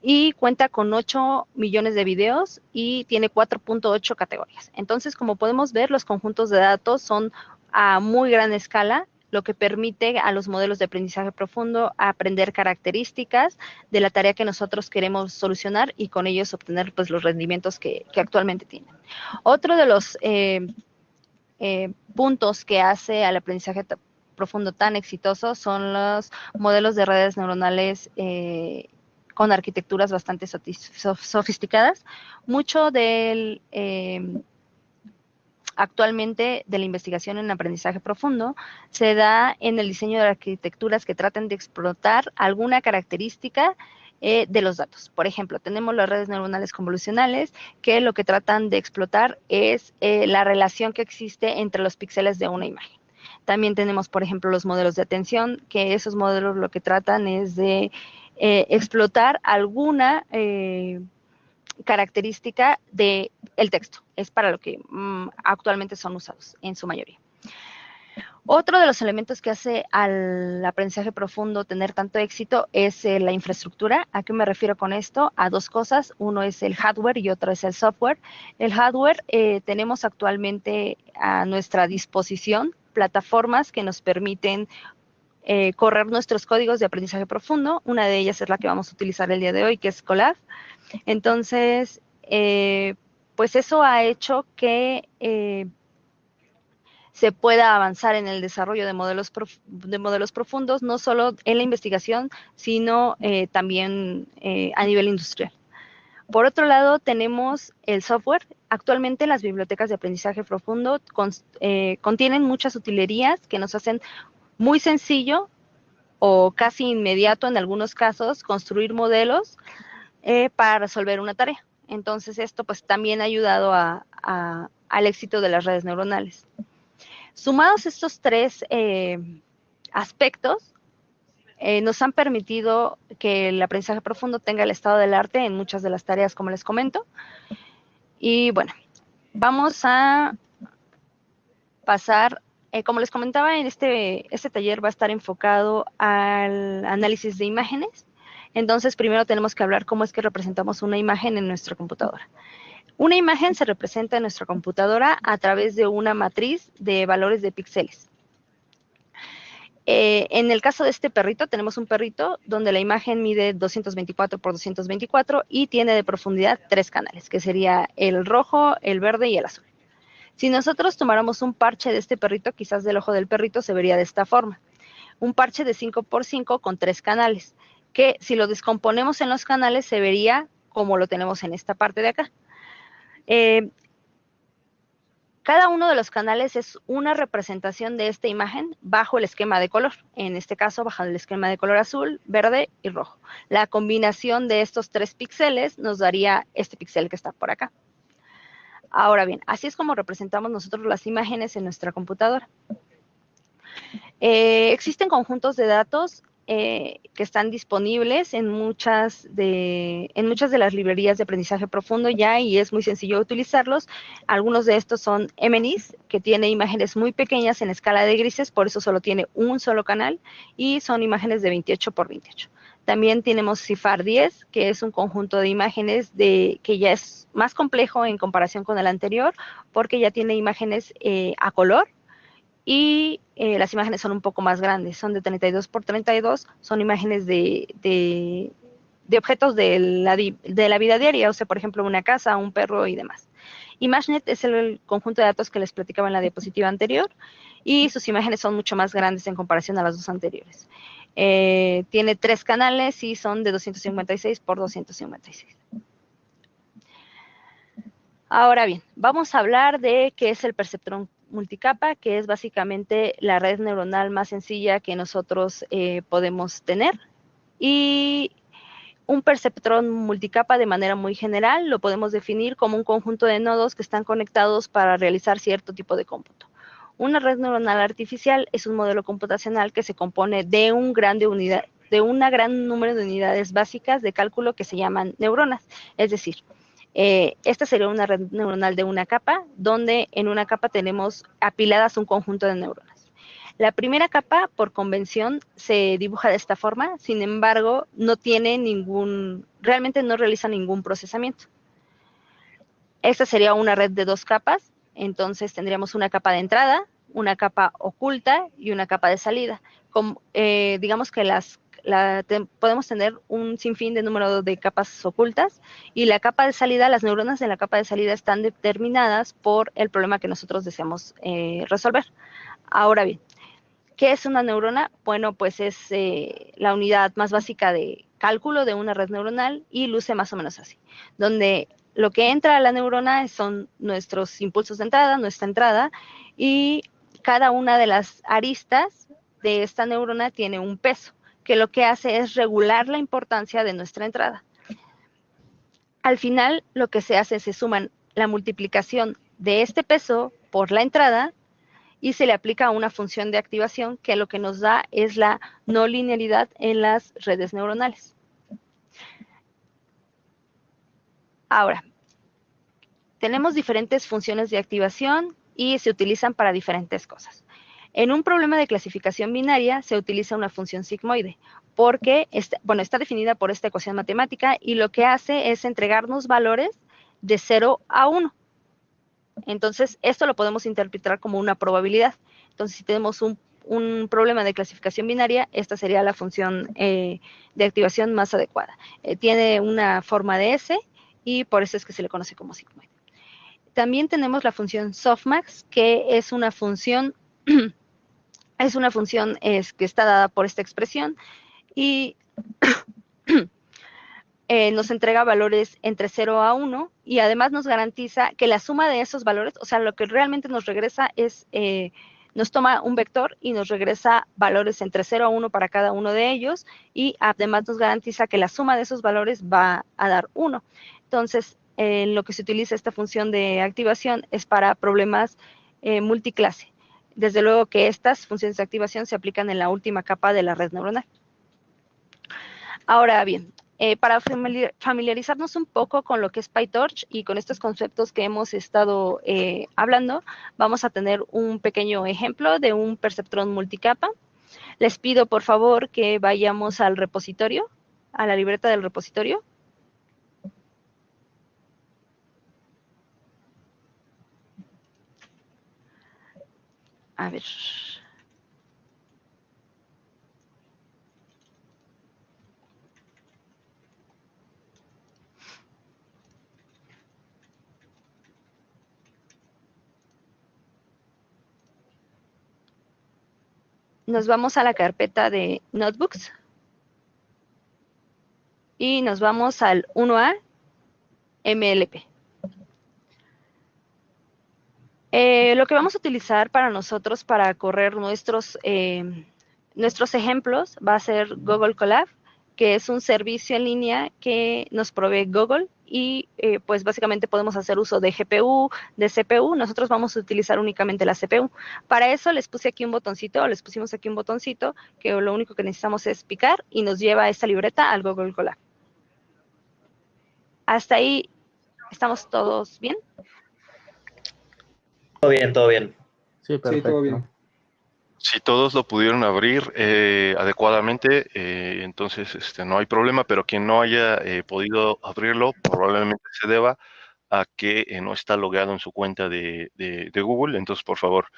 y cuenta con 8 millones de videos y tiene 4.8 categorías. Entonces, como podemos ver, los conjuntos de datos son a muy gran escala, lo que permite a los modelos de aprendizaje profundo aprender características de la tarea que nosotros queremos solucionar y con ellos obtener pues, los rendimientos que actualmente tienen. Otro de los puntos que hace al aprendizaje profundo tan exitoso son los modelos de redes neuronales con arquitecturas bastante sofisticadas. Mucho del actualmente de la investigación en aprendizaje profundo se da en el diseño de arquitecturas que traten de explotar alguna característica de los datos. Por ejemplo, tenemos las redes neuronales convolucionales que lo que tratan de explotar es la relación que existe entre los píxeles de una imagen. También tenemos, por ejemplo, los modelos de atención, que esos modelos lo que tratan es de explotar alguna característica del texto. Es para lo que actualmente son usados en su mayoría. Otro de los elementos que hace al aprendizaje profundo tener tanto éxito es la infraestructura. ¿A qué me refiero con esto? A dos cosas. Uno es el hardware y otro es el software. El hardware tenemos actualmente a nuestra disposición plataformas que nos permiten correr nuestros códigos de aprendizaje profundo. Una de ellas es la que vamos a utilizar el día de hoy, que es Colab. Entonces, pues eso ha hecho que se pueda avanzar en el desarrollo de modelos profundos, no solo en la investigación, sino también a nivel industrial. Por otro lado, tenemos el software. Actualmente las bibliotecas de aprendizaje profundo contienen muchas utilerías que nos hacen muy sencillo o casi inmediato en algunos casos construir modelos para resolver una tarea. Entonces esto pues también ha ayudado al éxito de las redes neuronales. Sumados estos tres aspectos, nos han permitido que el aprendizaje profundo tenga el estado del arte en muchas de las tareas, como les comento. Y bueno, vamos a pasar, como les comentaba, en este taller va a estar enfocado al análisis de imágenes. Entonces, primero tenemos que hablar cómo es que representamos una imagen en nuestra computadora. Una imagen se representa en nuestra computadora a través de una matriz de valores de píxeles. En el caso de este perrito, tenemos un perrito donde la imagen mide 224 por 224 y tiene de profundidad 3 canales, que sería el rojo, el verde y el azul. Si nosotros tomáramos un parche de este perrito, quizás del ojo del perrito se vería de esta forma. Un parche de 5 por 5 con 3 canales, que si lo descomponemos en los canales se vería como lo tenemos en esta parte de acá. Cada uno de los canales es una representación de esta imagen bajo el esquema de color. En este caso, bajo el esquema de color azul, verde y rojo. La combinación de estos 3 píxeles nos daría este píxel que está por acá. Ahora bien, así es como representamos nosotros las imágenes en nuestra computadora. Existen conjuntos de datos que están disponibles en muchas de las librerías de aprendizaje profundo ya, y es muy sencillo utilizarlos. Algunos de estos son MNIS, que tiene imágenes muy pequeñas en escala de grises, por eso solo tiene un solo canal, y son imágenes de 28 por 28. También tenemos CIFAR 10, que es un conjunto de imágenes que ya es más complejo en comparación con el anterior, porque ya tiene imágenes a color, y las imágenes son un poco más grandes, son de 32 por 32, son imágenes de objetos de la vida diaria, o sea, por ejemplo, una casa, un perro y demás. ImageNet es el conjunto de datos que les platicaba en la diapositiva anterior, y sus imágenes son mucho más grandes en comparación a las dos anteriores. Tiene 3 canales y son de 256 por 256. Ahora bien, vamos a hablar de qué es el perceptrón multicapa, que es básicamente la red neuronal más sencilla que nosotros podemos tener. Y un perceptrón multicapa, de manera muy general, lo podemos definir como un conjunto de nodos que están conectados para realizar cierto tipo de cómputo. Una red neuronal artificial es un modelo computacional que se compone de un gran número de unidades básicas de cálculo que se llaman neuronas. Es decir, esta sería una red neuronal de una capa, donde en una capa tenemos apiladas un conjunto de neuronas. La primera capa, por convención, se dibuja de esta forma, sin embargo, realmente no realiza ningún procesamiento. Esta sería una red de 2 capas, entonces tendríamos una capa de entrada, una capa oculta y una capa de salida. Digamos que podemos tener un sinfín de número de capas ocultas, y la capa de salida, las neuronas de la capa de salida están determinadas por el problema que nosotros deseamos resolver. Ahora bien, ¿qué es una neurona? Bueno, pues es la unidad más básica de cálculo de una red neuronal, y luce más o menos así, donde lo que entra a la neurona son nuestros impulsos de entrada, nuestra entrada, y cada una de las aristas de esta neurona tiene un peso, que lo que hace es regular la importancia de nuestra entrada. Al final, lo que se hace es se suman la multiplicación de este peso por la entrada, y se le aplica una función de activación que lo que nos da es la no linealidad en las redes neuronales. Ahora, tenemos diferentes funciones de activación y se utilizan para diferentes cosas. En un problema de clasificación binaria se utiliza una función sigmoide, porque está definida por esta ecuación matemática, y lo que hace es entregarnos valores de 0 a 1. Entonces, esto lo podemos interpretar como una probabilidad. Entonces, si tenemos un problema de clasificación binaria, esta sería la función de activación más adecuada. Tiene una forma de S, y por eso es que se le conoce como sigmoide. También tenemos la función softmax, que es una función que está dada por esta expresión, y nos entrega valores entre 0 a 1, y además nos garantiza que la suma de esos valores, o sea, lo que realmente nos regresa es, nos toma un vector y nos regresa valores entre 0 a 1 para cada uno de ellos, y además nos garantiza que la suma de esos valores va a dar 1. Entonces, lo que se utiliza esta función de activación es para problemas multiclase. Desde luego que estas funciones de activación se aplican en la última capa de la red neuronal. Ahora bien, para familiarizarnos un poco con lo que es PyTorch y con estos conceptos que hemos estado hablando, vamos a tener un pequeño ejemplo de un perceptrón multicapa. Les pido, por favor, que vayamos al repositorio, a la libreta del repositorio. A ver. Nos vamos a la carpeta de Notebooks y nos vamos al 1A MLP. Lo que vamos a utilizar para nosotros para correr nuestros ejemplos va a ser Google Colab, que es un servicio en línea que nos provee Google y pues básicamente podemos hacer uso de GPU, de CPU. Nosotros vamos a utilizar únicamente la CPU. Para eso les puse aquí un botoncito, o les pusimos aquí un botoncito, que lo único que necesitamos es picar y nos lleva esta libreta al Google Colab. Hasta ahí, ¿estamos todos bien?
Todo bien, todo bien.
Sí, perfecto.
Sí, todo bien.
Si todos lo pudieron abrir adecuadamente, entonces no hay problema, pero quien no haya podido abrirlo probablemente se deba a que no está logueado en su cuenta de Google. Entonces, por favor,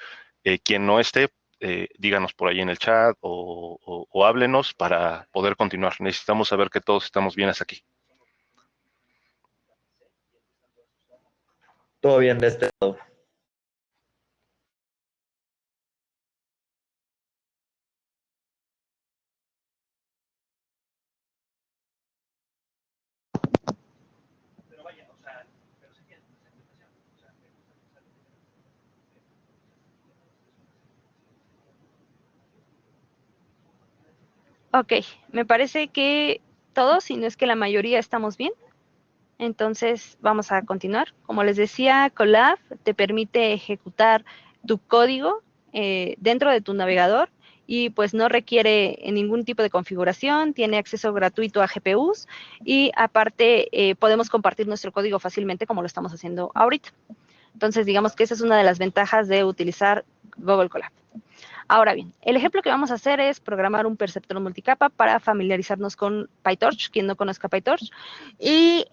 quien no esté, díganos por ahí en el chat o háblenos para poder continuar. Necesitamos saber que todos estamos bien hasta aquí.
Todo bien de este lado.
Ok, me parece que todos, si no es que la mayoría, estamos bien. Entonces, vamos a continuar. Como les decía, Colab te permite ejecutar tu código dentro de tu navegador y pues no requiere ningún tipo de configuración, tiene acceso gratuito a GPUs y aparte podemos compartir nuestro código fácilmente como lo estamos haciendo ahorita. Entonces, digamos que esa es una de las ventajas de utilizar Google Colab. Ahora bien, el ejemplo que vamos a hacer es programar un perceptor multicapa para familiarizarnos con PyTorch, quien no conozca PyTorch. Y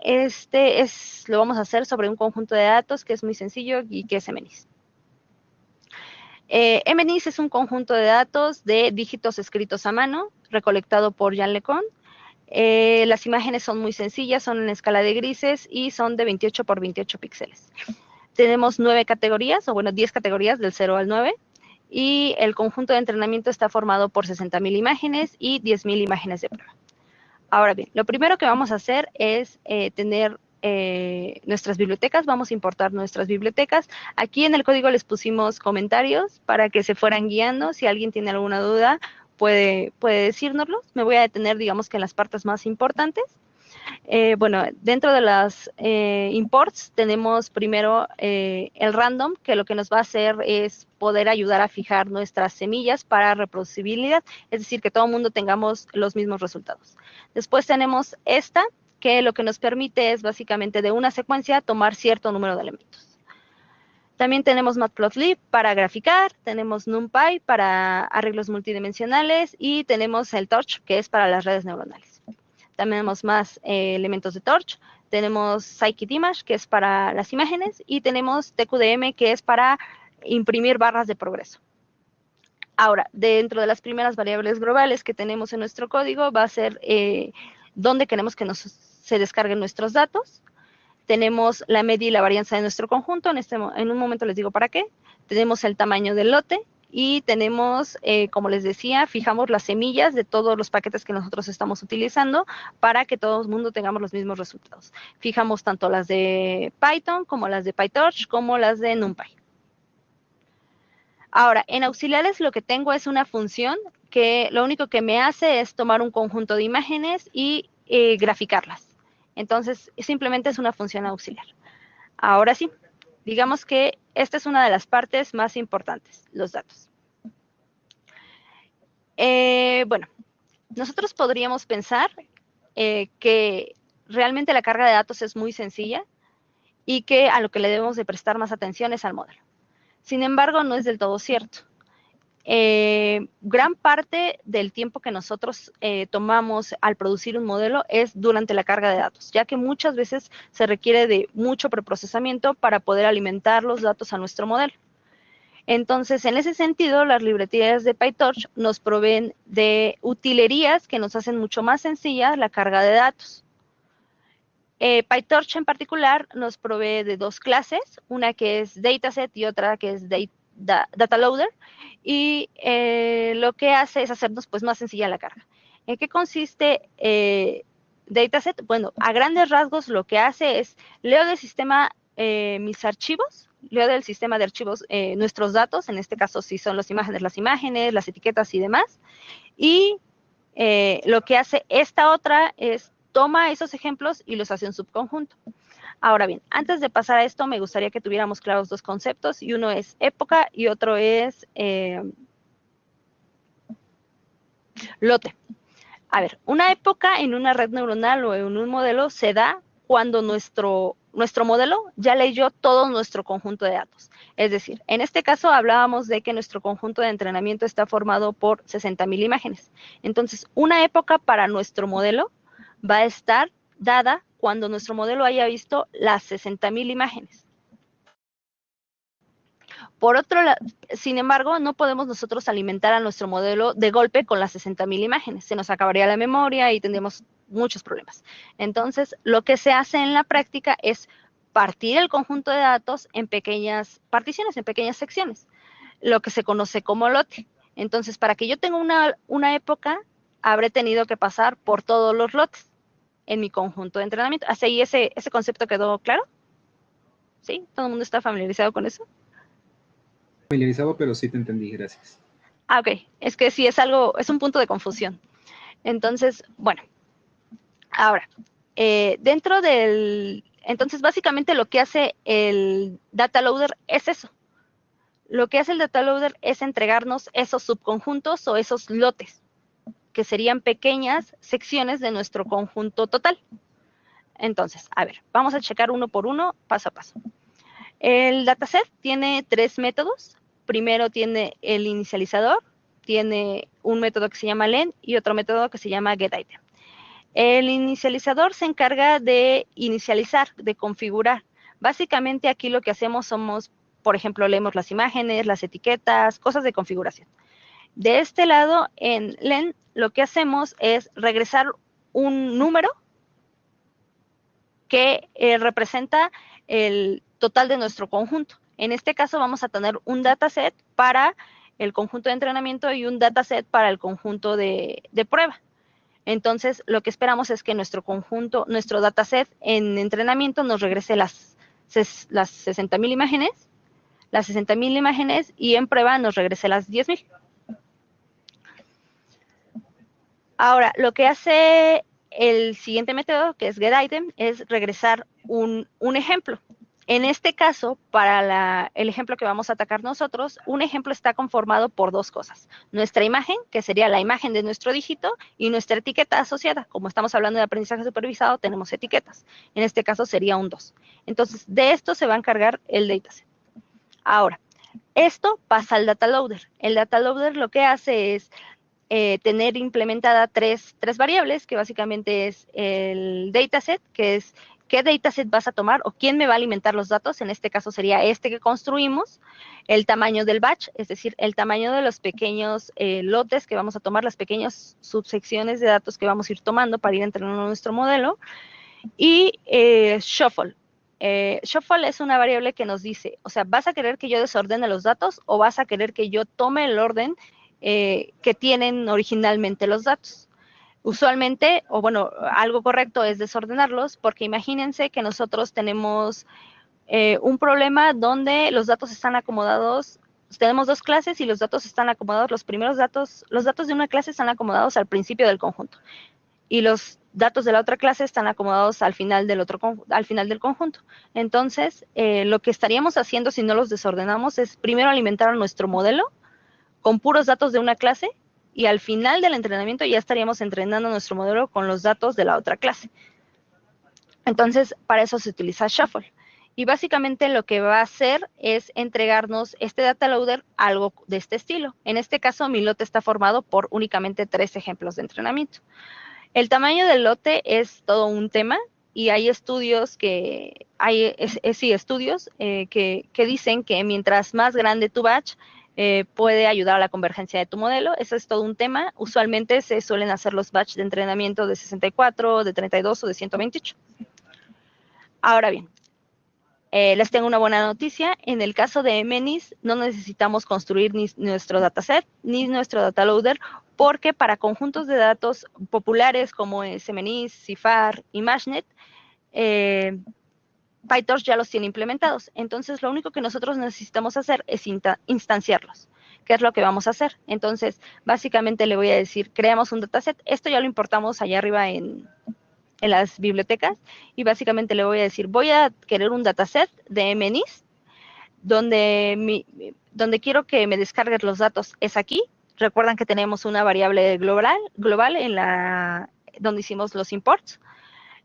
lo vamos a hacer sobre un conjunto de datos que es muy sencillo y que es MNIS. MNIS es un conjunto de datos de dígitos escritos a mano, recolectado por Jan LeCun. Las imágenes son muy sencillas, son en escala de grises y son de 28 por 28 píxeles. Tenemos 9 categorías, o bueno, 10 categorías del 0 al 9. Y el conjunto de entrenamiento está formado por 60,000 imágenes y 10,000 imágenes de prueba. Ahora bien, lo primero que vamos a hacer es tener nuestras bibliotecas, vamos a importar nuestras bibliotecas. Aquí en el código les pusimos comentarios para que se fueran guiando. Si alguien tiene alguna duda, puede decírnoslo. Me voy a detener, digamos que en las partes más importantes. Bueno, dentro de las imports tenemos primero el random, que lo que nos va a hacer es poder ayudar a fijar nuestras semillas para reproducibilidad, es decir, que todo el mundo tengamos los mismos resultados. Después tenemos esta, que lo que nos permite es básicamente de una secuencia tomar cierto número de elementos. También tenemos Matplotlib para graficar, tenemos NumPy para arreglos multidimensionales y tenemos el Torch, que es para las redes neuronales. Tenemos más elementos de Torch, tenemos Scikit-Image, que es para las imágenes, y tenemos TQDM, que es para imprimir barras de progreso. Ahora, dentro de las primeras variables globales que tenemos en nuestro código, va a ser dónde queremos que se descarguen nuestros datos. Tenemos la media y la varianza de nuestro conjunto, en un momento les digo para qué. Tenemos el tamaño del lote, y tenemos, como les decía, fijamos las semillas de todos los paquetes que nosotros estamos utilizando para que todo el mundo tengamos los mismos resultados. Fijamos tanto las de Python como las de PyTorch como las de NumPy. Ahora, en auxiliares lo que tengo es una función que lo único que me hace es tomar un conjunto de imágenes y graficarlas. Entonces, simplemente es una función auxiliar. Ahora sí. Digamos que esta es una de las partes más importantes, los datos. Bueno, nosotros podríamos pensar que realmente la carga de datos es muy sencilla y que a lo que le debemos de prestar más atención es al modelo. Sin embargo, no es del todo cierto. Gran parte del tiempo que nosotros tomamos al producir un modelo es durante la carga de datos, ya que muchas veces se requiere de mucho preprocesamiento para poder alimentar los datos a nuestro modelo. Entonces, en ese sentido, las librerías de PyTorch nos proveen de utilerías que nos hacen mucho más sencilla la carga de datos. PyTorch en particular nos provee de 2 clases, una que es Dataset y otra que es Data Loader, y lo que hace es hacernos pues más sencilla la carga. ¿En qué consiste Dataset? Bueno, a grandes rasgos lo que hace es, leo del sistema mis archivos, leo del sistema de archivos nuestros datos, en este caso si son las imágenes, las etiquetas y demás, y lo que hace esta otra es toma esos ejemplos y los hace un subconjunto. Ahora bien, antes de pasar a esto, me gustaría que tuviéramos claros dos conceptos, y uno es época y otro es lote. A ver, una época en una red neuronal o en un modelo se da cuando nuestro modelo ya leyó todo nuestro conjunto de datos. Es decir, en este caso hablábamos de que nuestro conjunto de entrenamiento está formado por 60,000 imágenes. Entonces, una época para nuestro modelo va a estar dada cuando nuestro modelo haya visto las 60,000 imágenes. Por otro lado, sin embargo, no podemos nosotros alimentar a nuestro modelo de golpe con las 60,000 imágenes. Se nos acabaría la memoria y tendríamos muchos problemas. Entonces, lo que se hace en la práctica es partir el conjunto de datos en pequeñas particiones, en pequeñas secciones, lo que se conoce como lote. Entonces, para que yo tenga una época, habré tenido que pasar por todos los lotes en mi conjunto de entrenamiento. ¿Hasta ahí ese concepto quedó claro? ¿Sí? ¿Todo el mundo está familiarizado con eso?
Familiarizado, pero sí te entendí, gracias.
Ok, es que sí, es un punto de confusión. Entonces, bueno, ahora, entonces básicamente lo que hace el data loader es eso. Lo que hace el data loader es entregarnos esos subconjuntos o esos lotes, que serían pequeñas secciones de nuestro conjunto total. Entonces, a ver, vamos a checar uno por uno, paso a paso. El dataset tiene 3 métodos. Primero tiene el inicializador, tiene un método que se llama len y otro método que se llama getItem. El inicializador se encarga de inicializar, de configurar. Básicamente aquí lo que hacemos somos, por ejemplo, leemos las imágenes, las etiquetas, cosas de configuración. De este lado, en len, lo que hacemos es regresar un número que representa el total de nuestro conjunto. En este caso vamos a tener un dataset para el conjunto de entrenamiento y un dataset para el conjunto de prueba. Entonces, lo que esperamos es que nuestro dataset en entrenamiento nos regrese las 60,000 imágenes, y en prueba nos regrese las 10,000. Ahora, lo que hace el siguiente método, que es getItem, es regresar un ejemplo. En este caso, para el ejemplo que vamos a atacar nosotros, un ejemplo está conformado por 2 cosas. Nuestra imagen, que sería la imagen de nuestro dígito, y nuestra etiqueta asociada. Como estamos hablando de aprendizaje supervisado, tenemos etiquetas. En este caso sería un 2. Entonces, de esto se va a encargar el dataset. Ahora, esto pasa al data loader. El data loader lo que hace es tener implementada tres variables, que básicamente es el dataset, que es qué dataset vas a tomar o quién me va a alimentar los datos. En este caso sería este que construimos, el tamaño del batch, es decir, el tamaño de los pequeños lotes que vamos a tomar, las pequeñas subsecciones de datos que vamos a ir tomando para ir entrenando nuestro modelo, y shuffle. Shuffle es una variable que nos dice, o sea, ¿vas a querer que yo desordene los datos o vas a querer que yo tome el orden que tienen originalmente los datos? Usualmente, o bueno, algo correcto es desordenarlos, porque imagínense que nosotros tenemos un problema donde los datos están acomodados, tenemos 2 clases y los datos están acomodados, los datos de una clase están acomodados al principio del conjunto y los datos de la otra clase están acomodados al final del conjunto. Entonces, lo que estaríamos haciendo si no los desordenamos es primero alimentar a nuestro modelo con puros datos de una clase, y al final del entrenamiento ya estaríamos entrenando nuestro modelo con los datos de la otra clase. Entonces, para eso se utiliza Shuffle. Y básicamente lo que va a hacer es entregarnos este data loader algo de este estilo. En este caso, mi lote está formado por únicamente 3 ejemplos de entrenamiento. El tamaño del lote es todo un tema, y hay estudios que dicen que mientras más grande tu batch, puede ayudar a la convergencia de tu modelo. Eso es todo un tema. Usualmente se suelen hacer los batch de entrenamiento de 64, de 32 o de 128. Ahora bien, les tengo una buena noticia. En el caso de MNIS, no necesitamos construir ni nuestro dataset ni nuestro data loader, porque para conjuntos de datos populares como MNIS, CIFAR, ImageNet, PyTorch ya los tiene implementados. Entonces, lo único que nosotros necesitamos hacer es instanciarlos. ¿Qué es lo que vamos a hacer? Entonces, básicamente le voy a decir, creamos un dataset. Esto ya lo importamos allá arriba en en las bibliotecas, y básicamente le voy a decir, voy a querer un dataset de MNIST, donde quiero que me descargues los datos es aquí. Recuerdan que tenemos una variable global en donde hicimos los imports.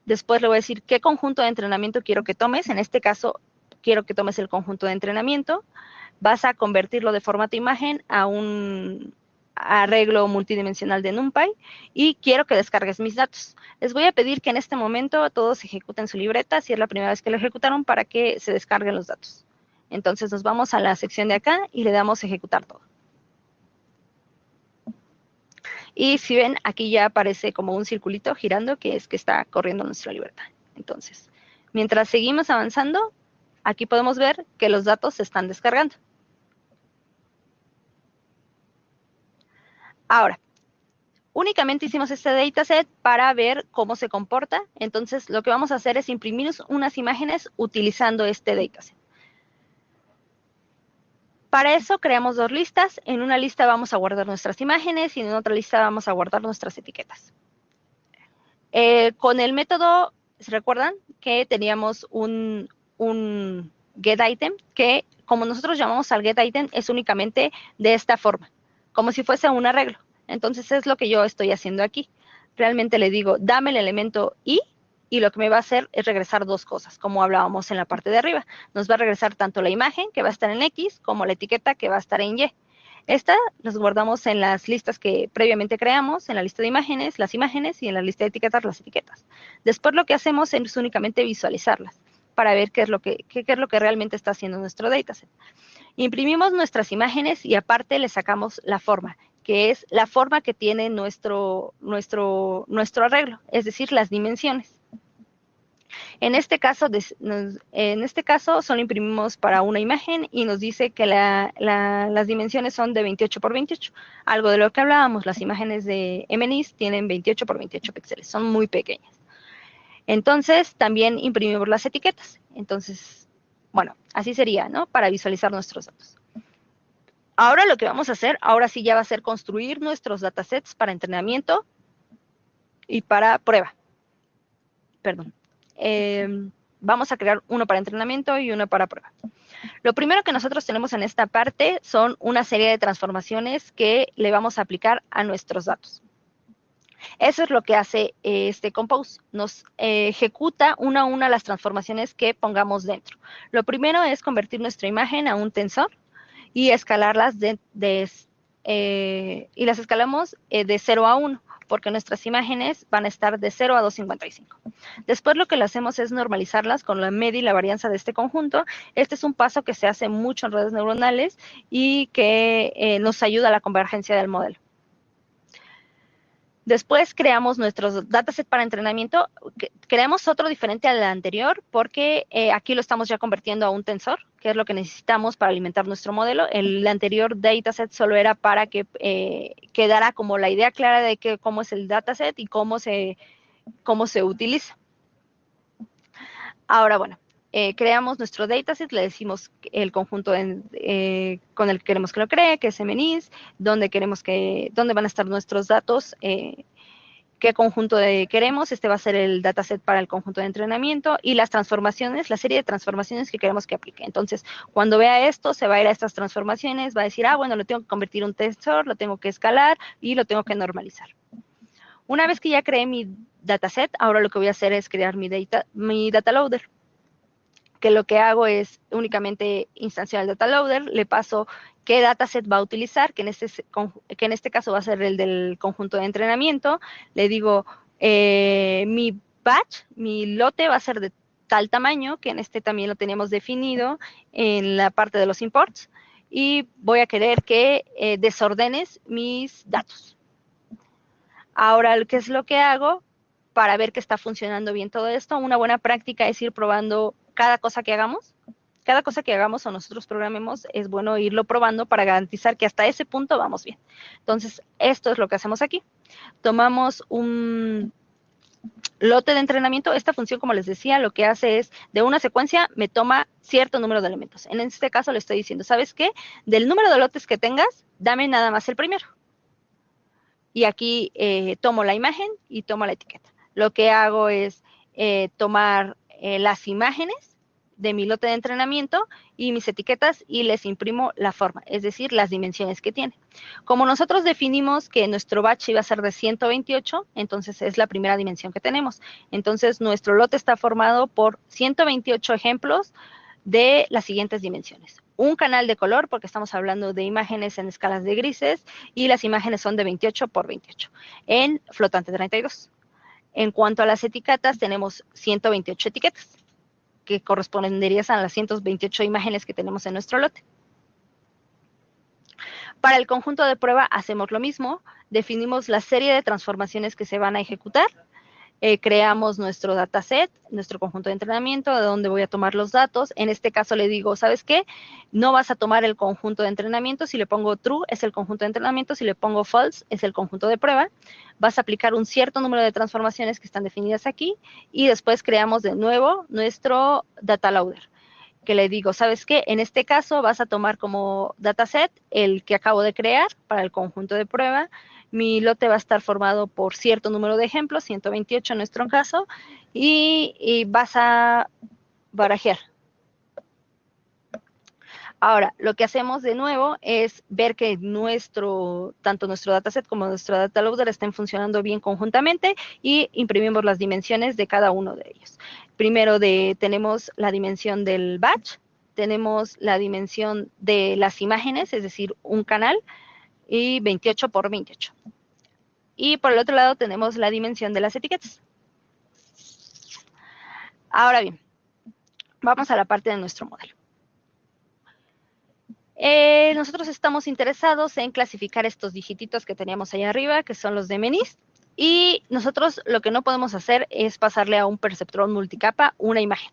Después le voy a decir qué conjunto de entrenamiento quiero que tomes. En este caso, quiero que tomes el conjunto de entrenamiento. Vas a convertirlo de formato imagen a un arreglo multidimensional de NumPy y quiero que descargues mis datos. Les voy a pedir que en este momento todos ejecuten su libreta, si es la primera vez que lo ejecutaron, para que se descarguen los datos. Entonces nos vamos a la sección de acá y le damos ejecutar todo. Y si ven, aquí ya aparece como un circulito girando, que es que está corriendo nuestra libreta. Entonces, mientras seguimos avanzando, aquí podemos ver que los datos se están descargando. Ahora, únicamente hicimos este dataset para ver cómo se comporta. Entonces, lo que vamos a hacer es imprimir unas imágenes utilizando este dataset. Para eso creamos dos listas. En una lista vamos a guardar nuestras imágenes y en otra lista vamos a guardar nuestras etiquetas. Con el método, ¿se recuerdan? Que teníamos un getItem que, como nosotros llamamos al getItem, es únicamente de esta forma, como si fuese un arreglo. Entonces es lo que yo estoy haciendo aquí. Realmente le digo, dame el elemento i, y lo que me va a hacer es regresar dos cosas, como hablábamos en la parte de arriba. Nos va a regresar tanto la imagen, que va a estar en X, como la etiqueta, que va a estar en Y. Esta las guardamos en las listas que previamente creamos, en la lista de imágenes, las imágenes, y en la lista de etiquetas, las etiquetas. Después lo que hacemos es únicamente visualizarlas, para ver qué es lo que realmente está haciendo nuestro dataset. Imprimimos nuestras imágenes y aparte le sacamos la forma, que es la forma que tiene nuestro arreglo, es decir, las dimensiones. En este caso solo imprimimos para una imagen y nos dice que las dimensiones son de 28 por 28. Algo de lo que hablábamos, las imágenes de MNIST tienen 28 por 28 píxeles, son muy pequeñas. Entonces, también imprimimos las etiquetas. Entonces, bueno, así sería, ¿no? Para visualizar nuestros datos. Ahora lo que vamos a hacer, ahora sí ya va a ser construir nuestros datasets para entrenamiento y para prueba. Perdón. Vamos a crear uno para entrenamiento y uno para prueba. Lo primero que nosotros tenemos en esta parte son una serie de transformaciones que le vamos a aplicar a nuestros datos. Eso es lo que hace este Compose. Nos ejecuta una a una las transformaciones que pongamos dentro. Lo primero es convertir nuestra imagen a un tensor y escalarlas y las escalamos de 0 a 1, porque nuestras imágenes van a estar de 0 a 255. Después lo que le hacemos es normalizarlas con la media y la varianza de este conjunto. Este es un paso que se hace mucho en redes neuronales y que nos ayuda a la convergencia del modelo. Después creamos nuestros datasets para entrenamiento. Creamos otro diferente al anterior porque aquí lo estamos ya convirtiendo a un tensor, que es lo que necesitamos para alimentar nuestro modelo. El anterior dataset solo era para que quedara como la idea clara de cómo es el dataset y cómo se utiliza. Ahora, bueno, creamos nuestro dataset, le decimos el conjunto con el que queremos que lo cree, que es MNIST, dónde van a estar nuestros datos, qué conjunto queremos. Este va a ser el dataset para el conjunto de entrenamiento y las transformaciones, la serie de transformaciones que queremos que aplique. Entonces, cuando vea esto, se va a ir a estas transformaciones, va a decir, bueno, lo tengo que convertir en un tensor, lo tengo que escalar y lo tengo que normalizar. Una vez que ya creé mi dataset, ahora lo que voy a hacer es crear mi data loader, que lo que hago es únicamente instanciar el data loader, le paso qué dataset va a utilizar, que en este caso va a ser el del conjunto de entrenamiento. Le digo, mi batch, mi lote va a ser de tal tamaño, que en este también lo teníamos definido en la parte de los imports, y voy a querer que desordenes mis datos. Ahora, ¿qué es lo que hago para ver que está funcionando bien todo esto? Una buena práctica es ir probando cada cosa que hagamos. Cada cosa que hagamos o nosotros programemos, es bueno irlo probando para garantizar que hasta ese punto vamos bien. Entonces, esto es lo que hacemos aquí. Tomamos un lote de entrenamiento. Esta función, como les decía, lo que hace es, de una secuencia, me toma cierto número de elementos. En este caso, le estoy diciendo, ¿sabes qué? Del número de lotes que tengas, dame nada más el primero. Y aquí tomo la imagen y tomo la etiqueta. lo que hago es tomar las imágenes de mi lote de entrenamiento y mis etiquetas y les imprimo la forma, es decir, las dimensiones que tiene. Como nosotros definimos que nuestro batch iba a ser de 128, entonces es la primera dimensión que tenemos. Entonces, nuestro lote está formado por 128 ejemplos de las siguientes dimensiones. Un canal de color, porque estamos hablando de imágenes en escalas de grises, y las imágenes son de 28 por 28, en flotante 32. En cuanto a las etiquetas, tenemos 128 etiquetas, que corresponderían a las 128 imágenes que tenemos en nuestro lote. Para el conjunto de prueba hacemos lo mismo, definimos la serie de transformaciones que se van a ejecutar, creamos nuestro dataset, nuestro conjunto de entrenamiento, de donde voy a tomar los datos. En este caso le digo, ¿sabes qué? No vas a tomar el conjunto de entrenamiento. Si le pongo true, es el conjunto de entrenamiento. Si le pongo false, es el conjunto de prueba. Vas a aplicar un cierto número de transformaciones que están definidas aquí y después creamos de nuevo nuestro data loader, que le digo, ¿sabes qué? En este caso vas a tomar como dataset el que acabo de crear para el conjunto de prueba. Mi lote va a estar formado por cierto número de ejemplos, 128 en nuestro caso, y vas a barajear. Ahora, lo que hacemos de nuevo es ver que tanto nuestro dataset como nuestro data loader estén funcionando bien conjuntamente y imprimimos las dimensiones de cada uno de ellos. Primero tenemos la dimensión del batch, tenemos la dimensión de las imágenes, es decir, un canal, y 28 por 28. Y por el otro lado tenemos la dimensión de las etiquetas. Ahora bien, vamos a la parte de nuestro modelo. Nosotros estamos interesados en clasificar estos digititos que teníamos ahí arriba, que son los de MNIST, y nosotros lo que no podemos hacer es pasarle a un perceptrón multicapa una imagen,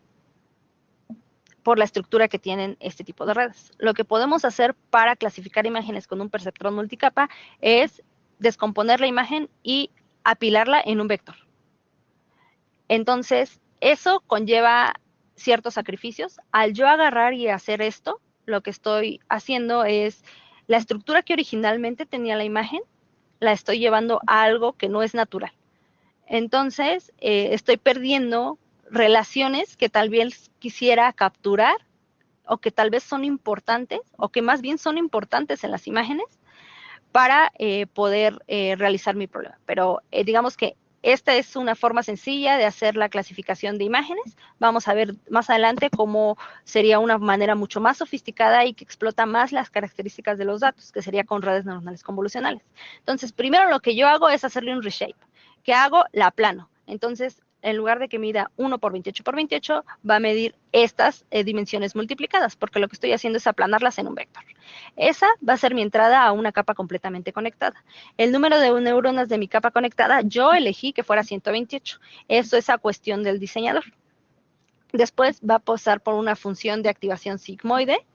por la estructura que tienen este tipo de redes. Lo que podemos hacer para clasificar imágenes con un perceptrón multicapa es descomponer la imagen y apilarla en un vector. Entonces, eso conlleva ciertos sacrificios. Al yo agarrar y hacer esto, lo que estoy haciendo es la estructura que originalmente tenía la imagen, la estoy llevando a algo que no es natural. Entonces, estoy perdiendo relaciones que tal vez quisiera capturar o que tal vez son importantes o que más bien son importantes en las imágenes para poder realizar mi problema. Pero digamos que esta es una forma sencilla de hacer la clasificación de imágenes. Vamos a ver más adelante cómo sería una manera mucho más sofisticada y que explota más las características de los datos, que sería con redes neuronales convolucionales. Entonces, primero lo que yo hago es hacerle un reshape. ¿Qué hago? La aplano. Entonces, en lugar de que mida 1 por 28 por 28, va a medir estas dimensiones multiplicadas, porque lo que estoy haciendo es aplanarlas en un vector. Esa va a ser mi entrada a una capa completamente conectada. El número de neuronas de mi capa conectada, yo elegí que fuera 128. Eso es a cuestión del diseñador. Después va a pasar por una función de activación sigmoide,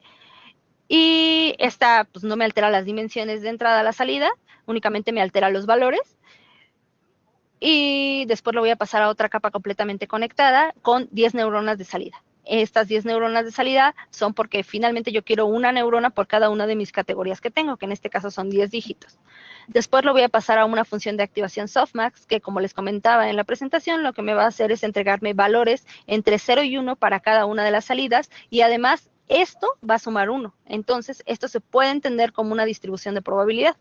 y esta pues, no me altera las dimensiones de entrada a la salida, únicamente me altera los valores. Y después lo voy a pasar a otra capa completamente conectada con 10 neuronas de salida. Estas 10 neuronas de salida son porque finalmente yo quiero una neurona por cada una de mis categorías que tengo, que en este caso son 10 dígitos. Después lo voy a pasar a una función de activación softmax, que como les comentaba en la presentación, lo que me va a hacer es entregarme valores entre 0 y 1 para cada una de las salidas, y además esto va a sumar 1. Entonces, esto se puede entender como una distribución de probabilidad.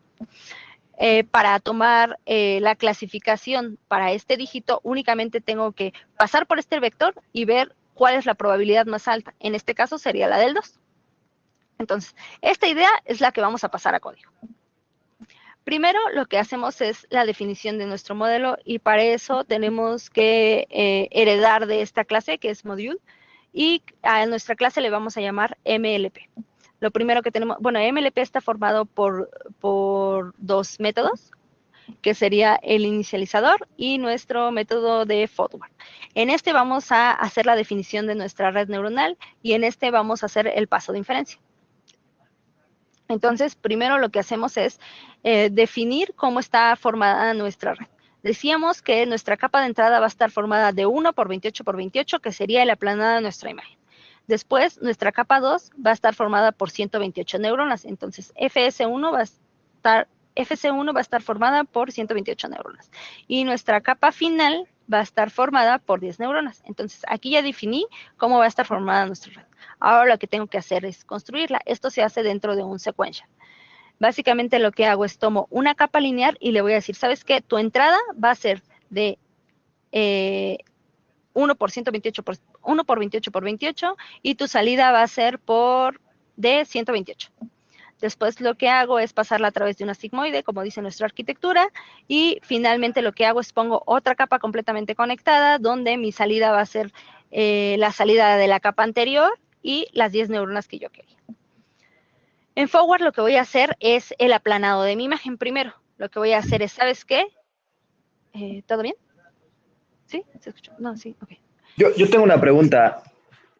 Para tomar la clasificación para este dígito, únicamente tengo que pasar por este vector y ver cuál es la probabilidad más alta. En este caso sería la del 2. Entonces, esta idea es la que vamos a pasar a código. Primero, lo que hacemos es la definición de nuestro modelo, y para eso tenemos que heredar de esta clase, que es module, y a nuestra clase le vamos a llamar MLP. Lo primero que tenemos, bueno, MLP está formado por dos métodos, que sería el inicializador y nuestro método de forward. En este vamos a hacer la definición de nuestra red neuronal, y en este vamos a hacer el paso de inferencia. Entonces, primero lo que hacemos es definir cómo está formada nuestra red. Decíamos que nuestra capa de entrada va a estar formada de 1 por 28 por 28, que sería la aplanada de nuestra imagen. Después, nuestra capa 2 va a estar formada por 128 neuronas. Entonces, FC1 va a estar formada por 128 neuronas. Y nuestra capa final, va a estar formada por 10 neuronas. Entonces, aquí ya definí cómo va a estar formada nuestra red. Ahora lo que tengo que hacer es construirla. Esto se hace dentro de un sequential. Básicamente lo que hago es tomo una capa lineal y le voy a decir, ¿sabes qué? Tu entrada va a ser de 1 por 128 por 1 por 28 por 28 y tu salida va a ser de 128. Después lo que hago es pasarla a través de una sigmoide, como dice nuestra arquitectura, y finalmente lo que hago es pongo otra capa completamente conectada, donde mi salida va a ser la salida de la capa anterior y las 10 neuronas que yo quería. En forward lo que voy a hacer es el aplanado de mi imagen primero. Lo que voy a hacer es, ¿sabes qué? ¿Todo bien? ¿Sí? ¿Se escuchó? No, sí, ok.
Yo tengo una pregunta.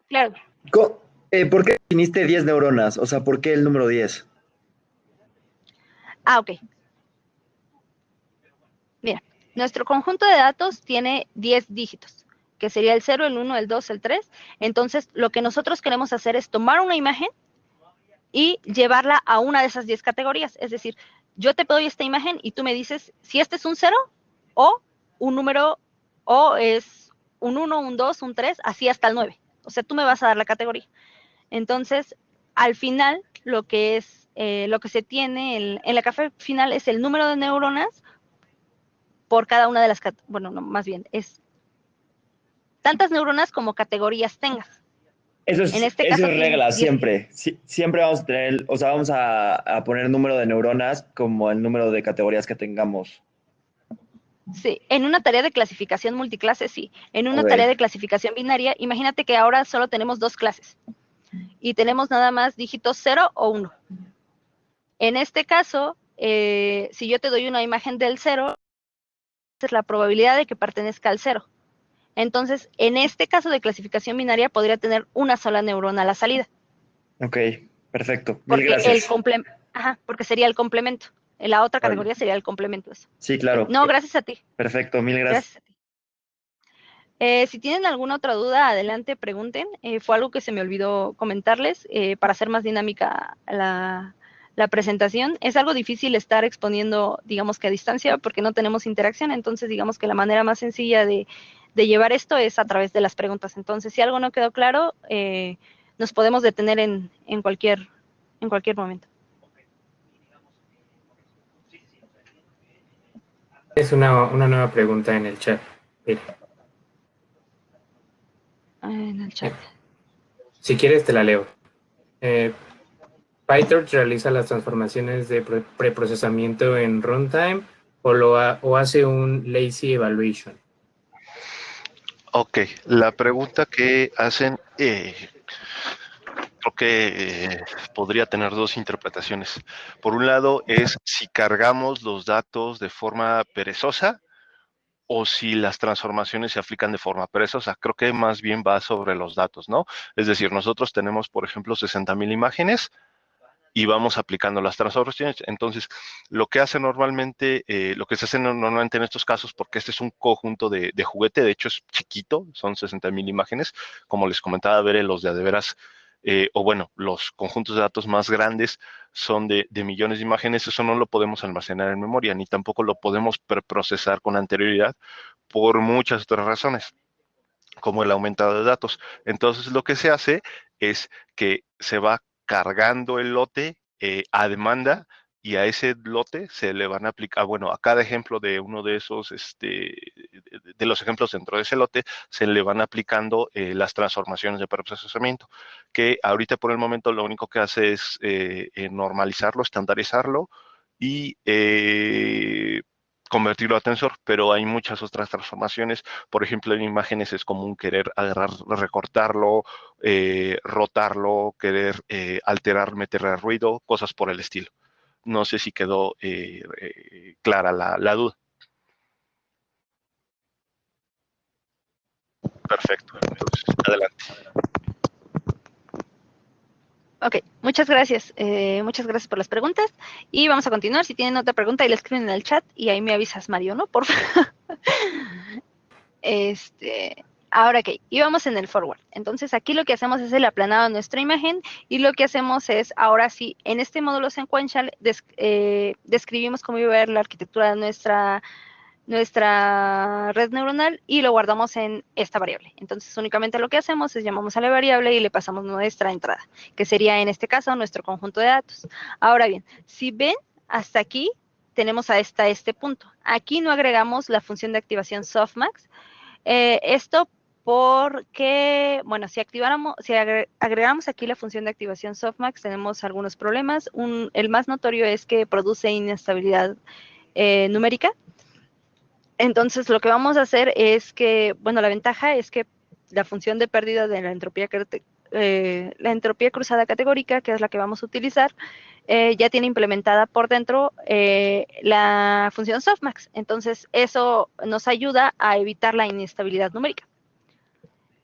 Claro.
¿Por qué definiste 10 neuronas? O sea, ¿por qué el número 10?
Ok. Mira, nuestro conjunto de datos tiene 10 dígitos, que sería el 0, el 1, el 2, el 3. Entonces, lo que nosotros queremos hacer es tomar una imagen y llevarla a una de esas 10 categorías. Es decir, yo te doy esta imagen y tú me dices si este es un 0 o un número, o es un 1, un 2, un 3, así hasta el 9. O sea, tú me vas a dar la categoría. Entonces, al final, lo que se tiene en la capa final es el número de neuronas por cada una de las, bueno, no, más bien, es tantas neuronas como categorías tengas.
Eso
En este caso
es regla,
10.
siempre. Siempre vamos a tener, o sea, vamos a poner el número de neuronas como el número de categorías que tengamos.
Sí, en una tarea de clasificación multiclase, sí. En una
Ok.
tarea de clasificación binaria, imagínate que ahora solo tenemos 2 clases y tenemos nada más dígitos 0 o 1. En este caso, si yo te doy una imagen del 0, es la probabilidad de que pertenezca al 0. Entonces, en este caso de clasificación binaria, podría tener una sola neurona a la salida.
Ok, perfecto. Mil
Porque
gracias.
porque sería el complemento. En la otra
Vale.
categoría sería el complemento. Eso.
Sí, claro.
No, gracias a ti.
Perfecto, mil gracias.
Gracias a ti. Si tienen alguna otra duda, adelante, pregunten. Fue algo que se me olvidó comentarles para hacer más dinámica la presentación. Es algo difícil estar exponiendo, digamos que a distancia, porque no tenemos interacción. Entonces, digamos que la manera más sencilla de llevar esto es a través de las preguntas. Entonces, si algo no quedó claro, nos podemos detener en cualquier momento.
Es una nueva pregunta en el chat. Mira.
En el chat.
Si quieres, te la leo. ¿PyTorch realiza las transformaciones de preprocesamiento en runtime o hace un lazy evaluation?
Ok, la pregunta que hacen, creo que podría tener dos interpretaciones. Por un lado es si cargamos los datos de forma perezosa o si las transformaciones se aplican de forma perezosa. Creo que más bien va sobre los datos, ¿no? Es decir, nosotros tenemos, por ejemplo, 60,000 imágenes y vamos aplicando las transformaciones. Entonces, lo que hace normalmente, lo que se hace normalmente en estos casos, porque este es un conjunto de juguete, de hecho es chiquito, son 60,000 imágenes, como les comentaba, ver los de veras, o bueno, los conjuntos de datos más grandes son de millones de imágenes, eso no lo podemos almacenar en memoria, ni tampoco lo podemos preprocesar con anterioridad por muchas otras razones, como el aumentado de datos. Entonces, lo que se hace es que se va cargando el lote a demanda y a ese lote se le van a aplicar, bueno, a cada ejemplo de uno de esos, de los ejemplos dentro de ese lote, se le van aplicando las transformaciones de preprocesamiento, que ahorita por el momento lo único que hace es normalizarlo, estandarizarlo y convertirlo a tensor, pero hay muchas otras transformaciones. Por ejemplo, en imágenes es común querer agarrar, recortarlo, rotarlo, querer alterar, meterle ruido, cosas por el estilo. No sé si quedó clara la duda. Perfecto, entonces adelante.
Ok, muchas gracias. Muchas gracias por las preguntas. Y vamos a continuar. Si tienen otra pregunta, ahí la escriben en el chat y ahí me avisas, Mario, ¿no? Por favor. Ahora ok, y vamos en el forward. Entonces aquí lo que hacemos es el aplanado de nuestra imagen y lo que hacemos es, ahora sí, en este módulo sequential describimos cómo iba a ver la arquitectura de nuestra red neuronal y lo guardamos en esta variable. Entonces, únicamente lo que hacemos es llamamos a la variable y le pasamos nuestra entrada, que sería en este caso nuestro conjunto de datos. Ahora bien, si ven hasta aquí, tenemos hasta este punto. Aquí no agregamos la función de activación softmax. Esto porque, bueno, si agregamos aquí la función de activación softmax, tenemos algunos problemas. El más notorio es que produce inestabilidad numérica. Entonces, lo que vamos a hacer es que, bueno, la ventaja es que la función de pérdida de la entropía cruzada categórica, que es la que vamos a utilizar, ya tiene implementada por dentro la función softmax. Entonces, eso nos ayuda a evitar la inestabilidad numérica.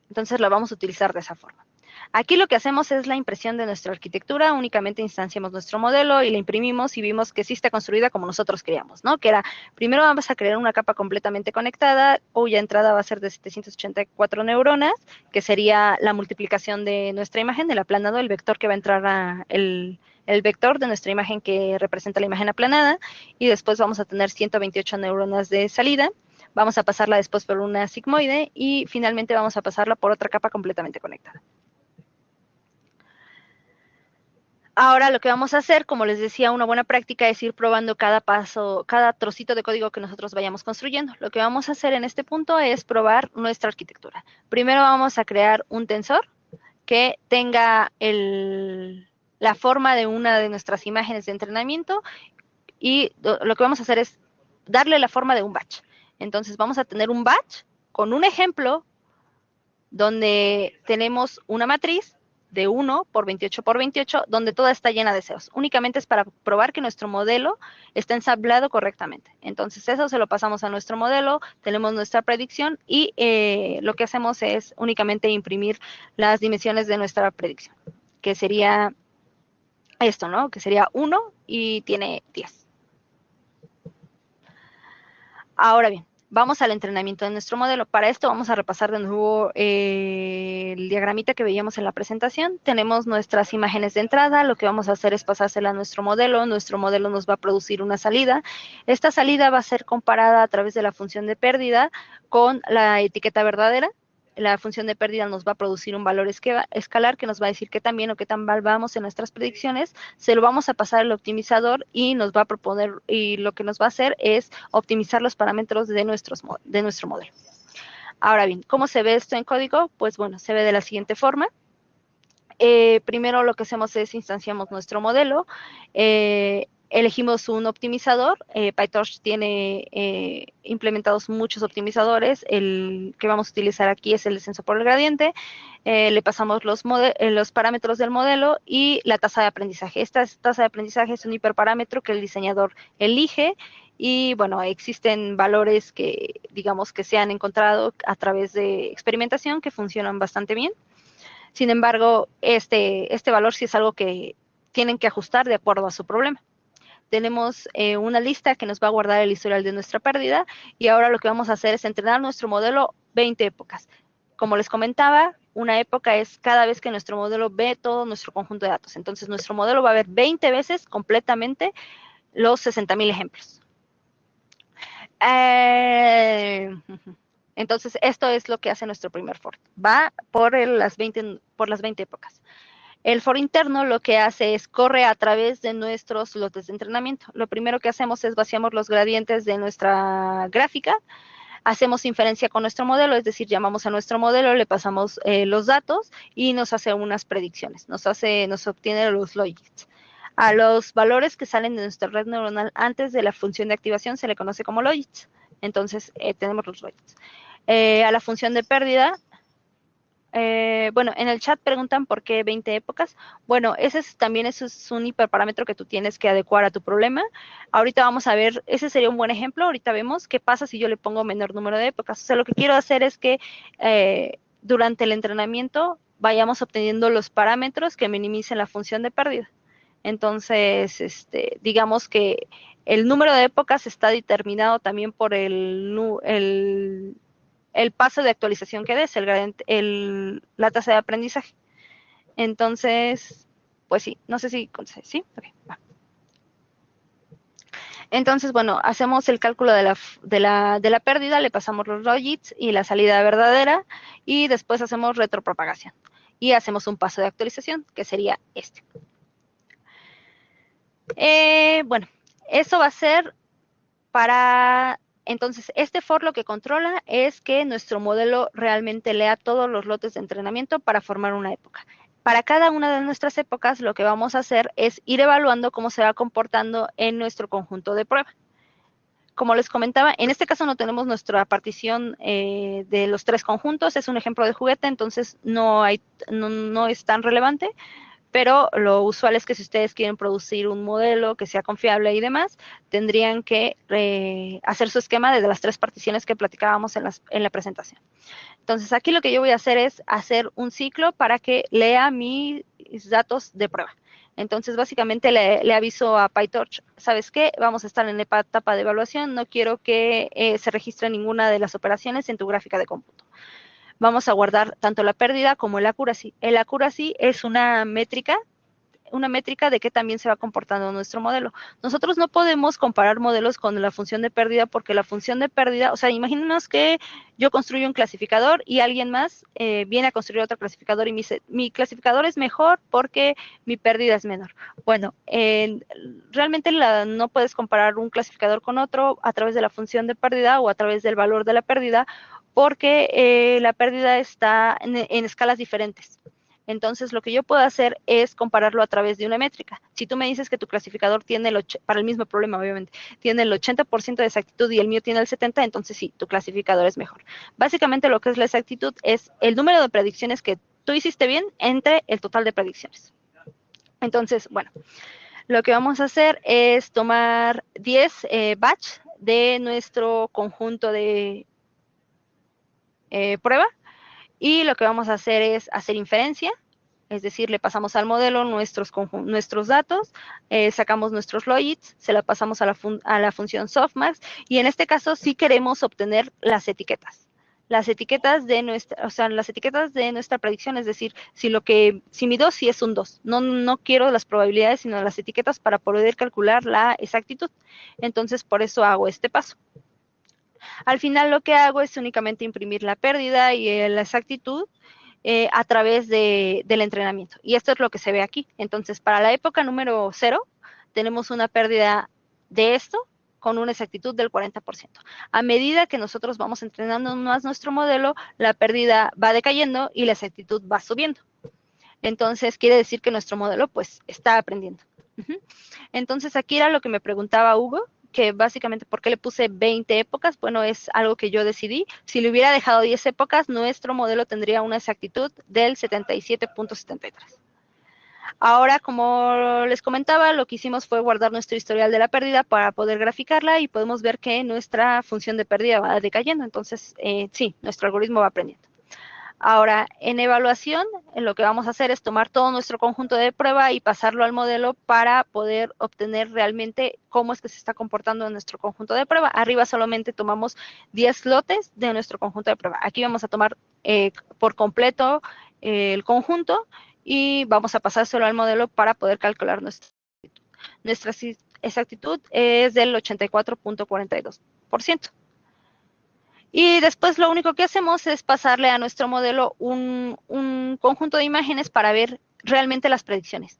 Entonces, la vamos a utilizar de esa forma. Aquí lo que hacemos es la impresión de nuestra arquitectura, únicamente instanciamos nuestro modelo y la imprimimos y vimos que sí está construida como nosotros queríamos, ¿no? Que era, primero vamos a crear una capa completamente conectada, cuya entrada va a ser de 784 neuronas, que sería la multiplicación de nuestra imagen, del aplanado, el vector que va a entrar el vector de nuestra imagen que representa la imagen aplanada, y después vamos a tener 128 neuronas de salida. Vamos a pasarla después por una sigmoide y finalmente vamos a pasarla por otra capa completamente conectada. Ahora lo que vamos a hacer, como les decía, una buena práctica es ir probando cada paso, cada trocito de código que nosotros vayamos construyendo. Lo que vamos a hacer en este punto es probar nuestra arquitectura. Primero vamos a crear un tensor que tenga la forma de una de nuestras imágenes de entrenamiento y lo que vamos a hacer es darle la forma de un batch. Entonces vamos a tener un batch con un ejemplo donde tenemos una matriz de 1 por 28 por 28, donde toda está llena de ceros. Únicamente es para probar que nuestro modelo está ensamblado correctamente. Entonces, eso se lo pasamos a nuestro modelo, tenemos nuestra predicción y lo que hacemos es únicamente imprimir las dimensiones de nuestra predicción, que sería esto, ¿no? Que sería 1 y tiene 10. Ahora bien, vamos al entrenamiento de nuestro modelo. Para esto vamos a repasar de nuevo el diagramita que veíamos en la presentación. Tenemos nuestras imágenes de entrada. Lo que vamos a hacer es pasársela a nuestro modelo. Nuestro modelo nos va a producir una salida. Esta salida va a ser comparada a través de la función de pérdida con la etiqueta verdadera. La función de pérdida nos va a producir un valor escalar que nos va a decir qué tan bien o qué tan mal vamos en nuestras predicciones. Se lo vamos a pasar al optimizador y nos va a proponer, y lo que nos va a hacer es optimizar los parámetros de nuestro modelo. Ahora bien, ¿cómo se ve esto en código? Pues bueno, se ve de la siguiente forma. Primero lo que hacemos es instanciamos nuestro modelo, elegimos un optimizador. PyTorch tiene implementados muchos optimizadores. El que vamos a utilizar aquí es el descenso por el gradiente. Le pasamos los parámetros del modelo y la tasa de aprendizaje. Esta tasa de aprendizaje es un hiperparámetro que el diseñador elige. Y bueno, existen valores que digamos que se han encontrado a través de experimentación que funcionan bastante bien. Sin embargo, este valor sí es algo que tienen que ajustar de acuerdo a su problema. Tenemos una lista que nos va a guardar el historial de nuestra pérdida y ahora lo que vamos a hacer es entrenar nuestro modelo 20 épocas. Como les comentaba, una época es cada vez que nuestro modelo ve todo nuestro conjunto de datos. Entonces, nuestro modelo va a ver 20 veces completamente los 60,000 ejemplos. Entonces, esto es lo que hace nuestro primer for. Va por las 20 épocas. El for interno lo que hace es corre a través de nuestros lotes de entrenamiento. Lo primero que hacemos es vaciamos los gradientes de nuestra gráfica, hacemos inferencia con nuestro modelo, es decir, llamamos a nuestro modelo, le pasamos los datos y nos hace unas predicciones, nos obtiene los logits. A los valores que salen de nuestra red neuronal antes de la función de activación se le conoce como logits. Entonces, tenemos los logits. A la función de pérdida, bueno, en el chat preguntan por qué 20 épocas. Bueno, ese es un hiperparámetro que tú tienes que adecuar a tu problema. Ahorita vamos a ver, ese sería un buen ejemplo. Ahorita vemos qué pasa si yo le pongo menor número de épocas. O sea, lo que quiero hacer es que durante el entrenamiento vayamos obteniendo los parámetros que minimicen la función de pérdida. Entonces, digamos que el número de épocas está determinado también por el paso de actualización que des, la tasa de aprendizaje. Entonces, pues sí, no sé si, ¿sí? Okay, va. Entonces, bueno, hacemos el cálculo de la pérdida, le pasamos los logits y la salida verdadera, y después hacemos retropropagación. Y hacemos un paso de actualización, que sería este. Bueno, eso va a ser para... Entonces, este for lo que controla es que nuestro modelo realmente lea todos los lotes de entrenamiento para formar una época. Para cada una de nuestras épocas, lo que vamos a hacer es ir evaluando cómo se va comportando en nuestro conjunto de prueba. Como les comentaba, en este caso no tenemos nuestra partición de los 3 conjuntos, es un ejemplo de juguete, entonces no es tan relevante, pero lo usual es que si ustedes quieren producir un modelo que sea confiable y demás, tendrían que hacer su esquema desde las 3 particiones que platicábamos en la presentación. Entonces, aquí lo que yo voy a hacer es hacer un ciclo para que lea mis datos de prueba. Entonces, básicamente le aviso a PyTorch, ¿sabes qué? Vamos a estar en la etapa de evaluación, no quiero que se registre ninguna de las operaciones en tu gráfica de cómputo. Vamos a guardar tanto la pérdida como el accuracy. El accuracy es una métrica de qué también se va comportando nuestro modelo. Nosotros no podemos comparar modelos con la función de pérdida porque la función de pérdida, o sea, imagínenos que yo construyo un clasificador y alguien más viene a construir otro clasificador y me dice, mi clasificador es mejor porque mi pérdida es menor. Bueno, realmente no puedes comparar un clasificador con otro a través de la función de pérdida o a través del valor de la pérdida porque la pérdida está en escalas diferentes. Entonces, lo que yo puedo hacer es compararlo a través de una métrica. Si tú me dices que tu clasificador tiene para el mismo problema, obviamente, tiene el 80% de exactitud y el mío tiene el 70%, entonces sí, tu clasificador es mejor. Básicamente, lo que es la exactitud es el número de predicciones que tú hiciste bien entre el total de predicciones. Entonces, bueno, lo que vamos a hacer es tomar 10 batch de nuestro conjunto de prueba y lo que vamos a hacer es hacer inferencia. Es decir, le pasamos al modelo nuestros datos, sacamos nuestros logits, se la pasamos a la función softmax y en este caso sí queremos obtener las etiquetas. Las etiquetas de nuestra predicción, es decir, si mi 2 sí es un 2, no quiero las probabilidades, sino las etiquetas para poder calcular la exactitud. Entonces, por eso hago este paso. Al final lo que hago es únicamente imprimir la pérdida y la exactitud a través del entrenamiento. Y esto es lo que se ve aquí. Entonces, para la época número 0, tenemos una pérdida de esto con una exactitud del 40%. A medida que nosotros vamos entrenando más nuestro modelo, la pérdida va decayendo y la exactitud va subiendo. Entonces, quiere decir que nuestro modelo, pues, está aprendiendo. Entonces, aquí era lo que me preguntaba Hugo, que básicamente, ¿por qué le puse 20 épocas? Bueno, es algo que yo decidí. Si le hubiera dejado 10 épocas, nuestro modelo tendría una exactitud del 77.73. Ahora, como les comentaba, lo que hicimos fue guardar nuestro historial de la pérdida para poder graficarla y podemos ver que nuestra función de pérdida va decayendo. Entonces, sí, nuestro algoritmo va aprendiendo. Ahora, en evaluación, lo que vamos a hacer es tomar todo nuestro conjunto de prueba y pasarlo al modelo para poder obtener realmente cómo es que se está comportando nuestro conjunto de prueba. Arriba solamente tomamos 10 lotes de nuestro conjunto de prueba. Aquí vamos a tomar por completo el conjunto y vamos a pasárselo al modelo para poder calcular nuestra exactitud es del 84.42%. Y después lo único que hacemos es pasarle a nuestro modelo un conjunto de imágenes para ver realmente las predicciones.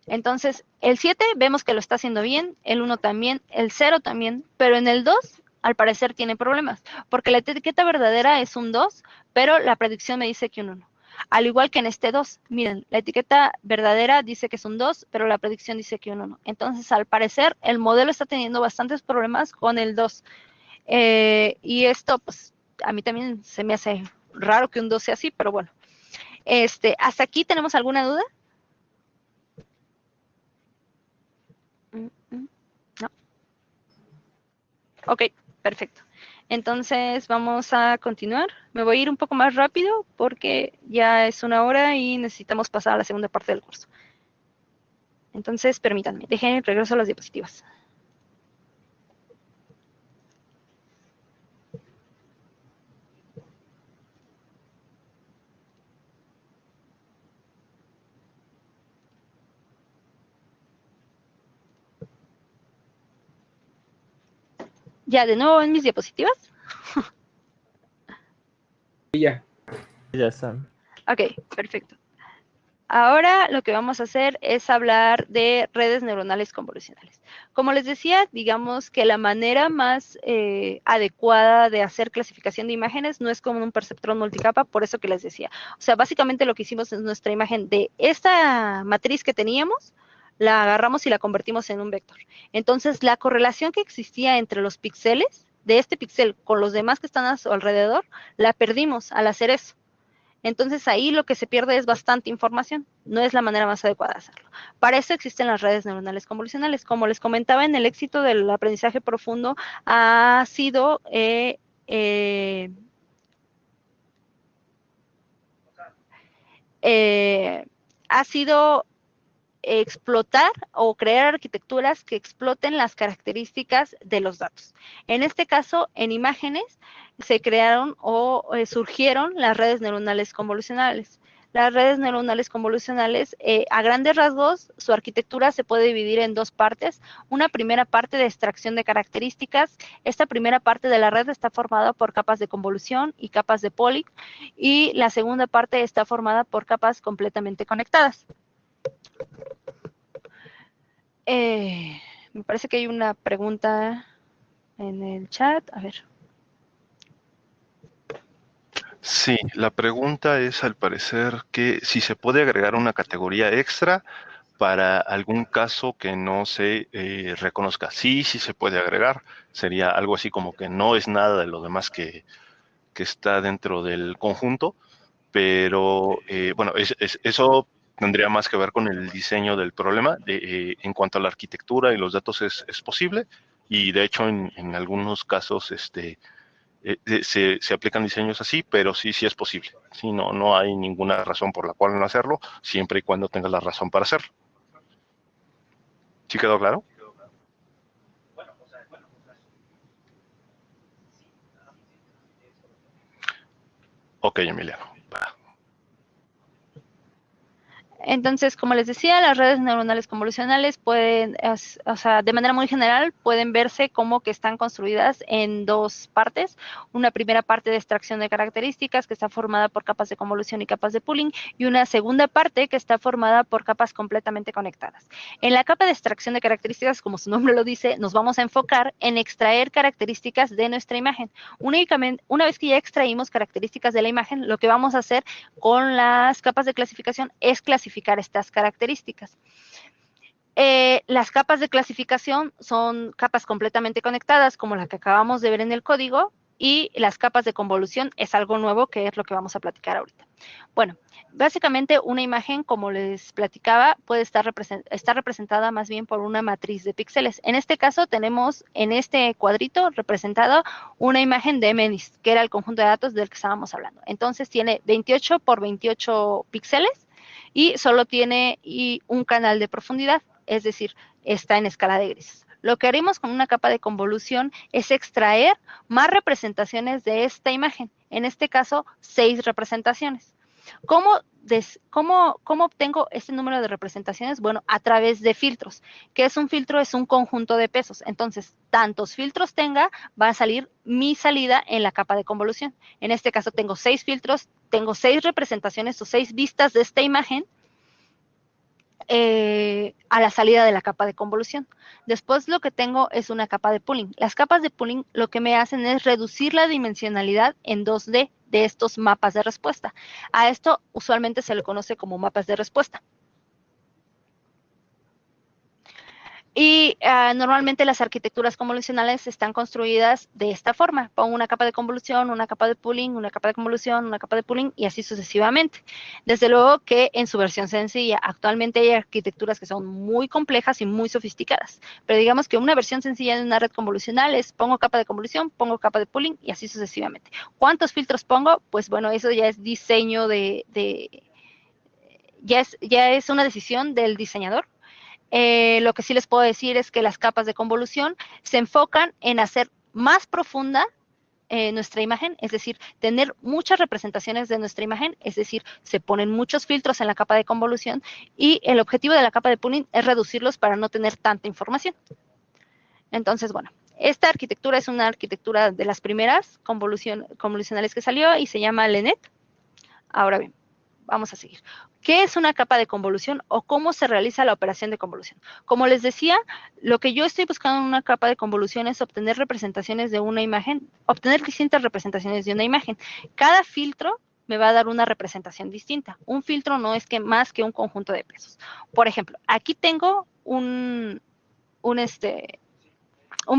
Entonces, el 7 vemos que lo está haciendo bien, el 1 también, el 0 también, pero en el 2 al parecer tiene problemas, porque la etiqueta verdadera es un 2, pero la predicción me dice que un 1. Al igual que en este 2, miren, la etiqueta verdadera dice que es un 2, pero la predicción dice que un 1. Entonces, al parecer, el modelo está teniendo bastantes problemas con el 2. Y esto, pues, a mí también se me hace raro que un 2 sea así, pero bueno. ¿Hasta aquí tenemos alguna duda? No. Ok, perfecto. Entonces vamos a continuar. Me voy a ir un poco más rápido porque ya es 1 hora y necesitamos pasar a la segunda parte del curso. Entonces, permítanme, dejen regreso a las diapositivas. Ya, de nuevo en mis diapositivas.
Ya.
Ya están.
Ok, perfecto. Ahora lo que vamos a hacer es hablar de redes neuronales convolucionales. Como les decía, digamos que la manera más adecuada de hacer clasificación de imágenes no es con un perceptrón multicapa, por eso que les decía. O sea, básicamente lo que hicimos es nuestra imagen de esta matriz que teníamos, la agarramos y la convertimos en un vector. Entonces, la correlación que existía entre los píxeles de este píxel con los demás que están a su alrededor, la perdimos al hacer eso. Entonces ahí lo que se pierde es bastante información, no es la manera más adecuada de hacerlo. Para eso existen las redes neuronales convolucionales. Como les comentaba, en el éxito del aprendizaje profundo ha sido explotar o crear arquitecturas que exploten las características de los datos. En este caso, en imágenes se crearon o surgieron las redes neuronales convolucionales. Las redes neuronales convolucionales, a grandes rasgos, su arquitectura se puede dividir en dos partes. Una primera parte de extracción de características. Esta primera parte de la red está formada por capas de convolución y capas de poly, y la segunda parte está formada por capas completamente conectadas. Me parece que hay una pregunta en el chat. A ver.
Sí, la pregunta es al parecer que si se puede agregar una categoría extra para algún caso que no se reconozca. Sí, sí se puede agregar. Sería algo así como que no es nada de lo demás que está dentro del conjunto, pero bueno, eso tendría más que ver con el diseño del problema. En cuanto a la arquitectura y los datos es posible, y de hecho en algunos casos se aplican diseños así, pero sí es posible. Sí, no hay ninguna razón por la cual no hacerlo, siempre y cuando tengas la razón para hacerlo. ¿Sí quedó claro? Ok, Emiliano.
Entonces, como les decía, las redes neuronales convolucionales pueden, o sea, de manera muy general, pueden verse como que están construidas en dos partes. Una primera parte de extracción de características que está formada por capas de convolución y capas de pooling, y una segunda parte que está formada por capas completamente conectadas. En la capa de extracción de características, como su nombre lo dice, nos vamos a enfocar en extraer características de nuestra imagen. Únicamente, una vez que ya extraímos características de la imagen, lo que vamos a hacer con las capas de clasificación es clasificar estas características. Las capas de clasificación son capas completamente conectadas, como la que acabamos de ver en el código, y las capas de convolución es algo nuevo, que es lo que vamos a platicar ahorita. Bueno, básicamente una imagen, como les platicaba, puede estar representada más bien por una matriz de píxeles. En este caso tenemos en este cuadrito representado una imagen de MNIST, que era el conjunto de datos del que estábamos hablando. Entonces tiene 28 por 28 píxeles y solo tiene un canal de profundidad, es decir, está en escala de grises. Lo que haremos con una capa de convolución es extraer más representaciones de esta imagen, en este caso 6 representaciones. ¿Cómo obtengo este número de representaciones? Bueno, a través de filtros. ¿Qué es un filtro? Es un conjunto de pesos. Entonces, tantos filtros tenga, va a salir mi salida en la capa de convolución. En este caso tengo 6 filtros, tengo 6 representaciones o 6 vistas de esta imagen a la salida de la capa de convolución. Después lo que tengo es una capa de pooling. Las capas de pooling lo que me hacen es reducir la dimensionalidad en 2D de estos mapas de respuesta. A esto usualmente se le conoce como mapas de respuesta. Y normalmente las arquitecturas convolucionales están construidas de esta forma. Pongo una capa de convolución, una capa de pooling, una capa de convolución, una capa de pooling y así sucesivamente. Desde luego que en su versión sencilla, actualmente hay arquitecturas que son muy complejas y muy sofisticadas. Pero digamos que una versión sencilla de una red convolucional es pongo capa de convolución, pongo capa de pooling y así sucesivamente. ¿Cuántos filtros pongo? Pues bueno, eso ya es diseño ya es una decisión del diseñador. Lo que sí les puedo decir es que las capas de convolución se enfocan en hacer más profunda nuestra imagen, es decir, tener muchas representaciones de nuestra imagen, es decir, se ponen muchos filtros en la capa de convolución y el objetivo de la capa de pooling es reducirlos para no tener tanta información. Entonces, bueno, Esta arquitectura es una arquitectura de las primeras convolucionales que salió y se llama LeNet. Ahora bien, vamos a seguir. ¿Qué es una capa de convolución o cómo se realiza la operación de convolución? Como les decía, lo que yo estoy buscando en una capa de convolución es obtener representaciones de una imagen, obtener distintas representaciones de una imagen. Cada filtro me va a dar una representación distinta. Un filtro no es más que un conjunto de pesos. Por ejemplo, aquí tengo un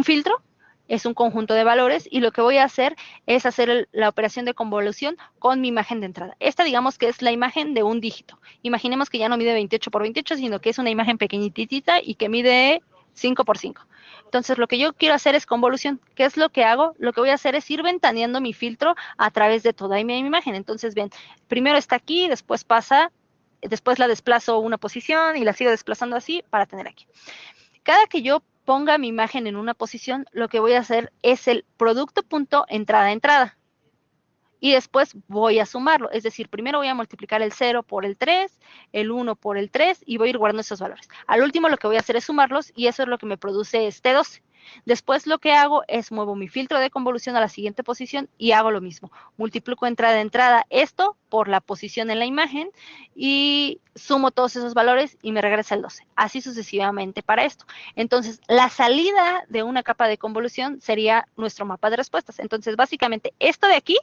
filtro, es un conjunto de valores y lo que voy a hacer es hacer la operación de convolución con mi imagen de entrada. Esta digamos que es la imagen de un dígito. Imaginemos que ya no mide 28 por 28, sino que es una imagen pequeñitita y que mide 5 por 5. Entonces lo que yo quiero hacer es convolución. ¿Qué es lo que hago? Lo que voy a hacer es ir ventaneando mi filtro a través de toda mi imagen. Entonces ven, primero está aquí, después pasa, después la desplazo una posición y la sigo desplazando así para tener aquí. Cada que yo ponga mi imagen en una posición, lo que voy a hacer es el producto punto entrada. Y después voy a sumarlo. Es decir, primero voy a multiplicar el 0 por el 3, el 1 por el 3 y voy a ir guardando esos valores. Al último lo que voy a hacer es sumarlos y eso es lo que me produce este 12. Después lo que hago es muevo mi filtro de convolución a la siguiente posición y hago lo mismo. Multiplico entrada esto por la posición en la imagen y sumo todos esos valores y me regresa el 12. Así sucesivamente para esto. Entonces, la salida de una capa de convolución sería nuestro mapa de respuestas. Entonces, básicamente, esto de aquí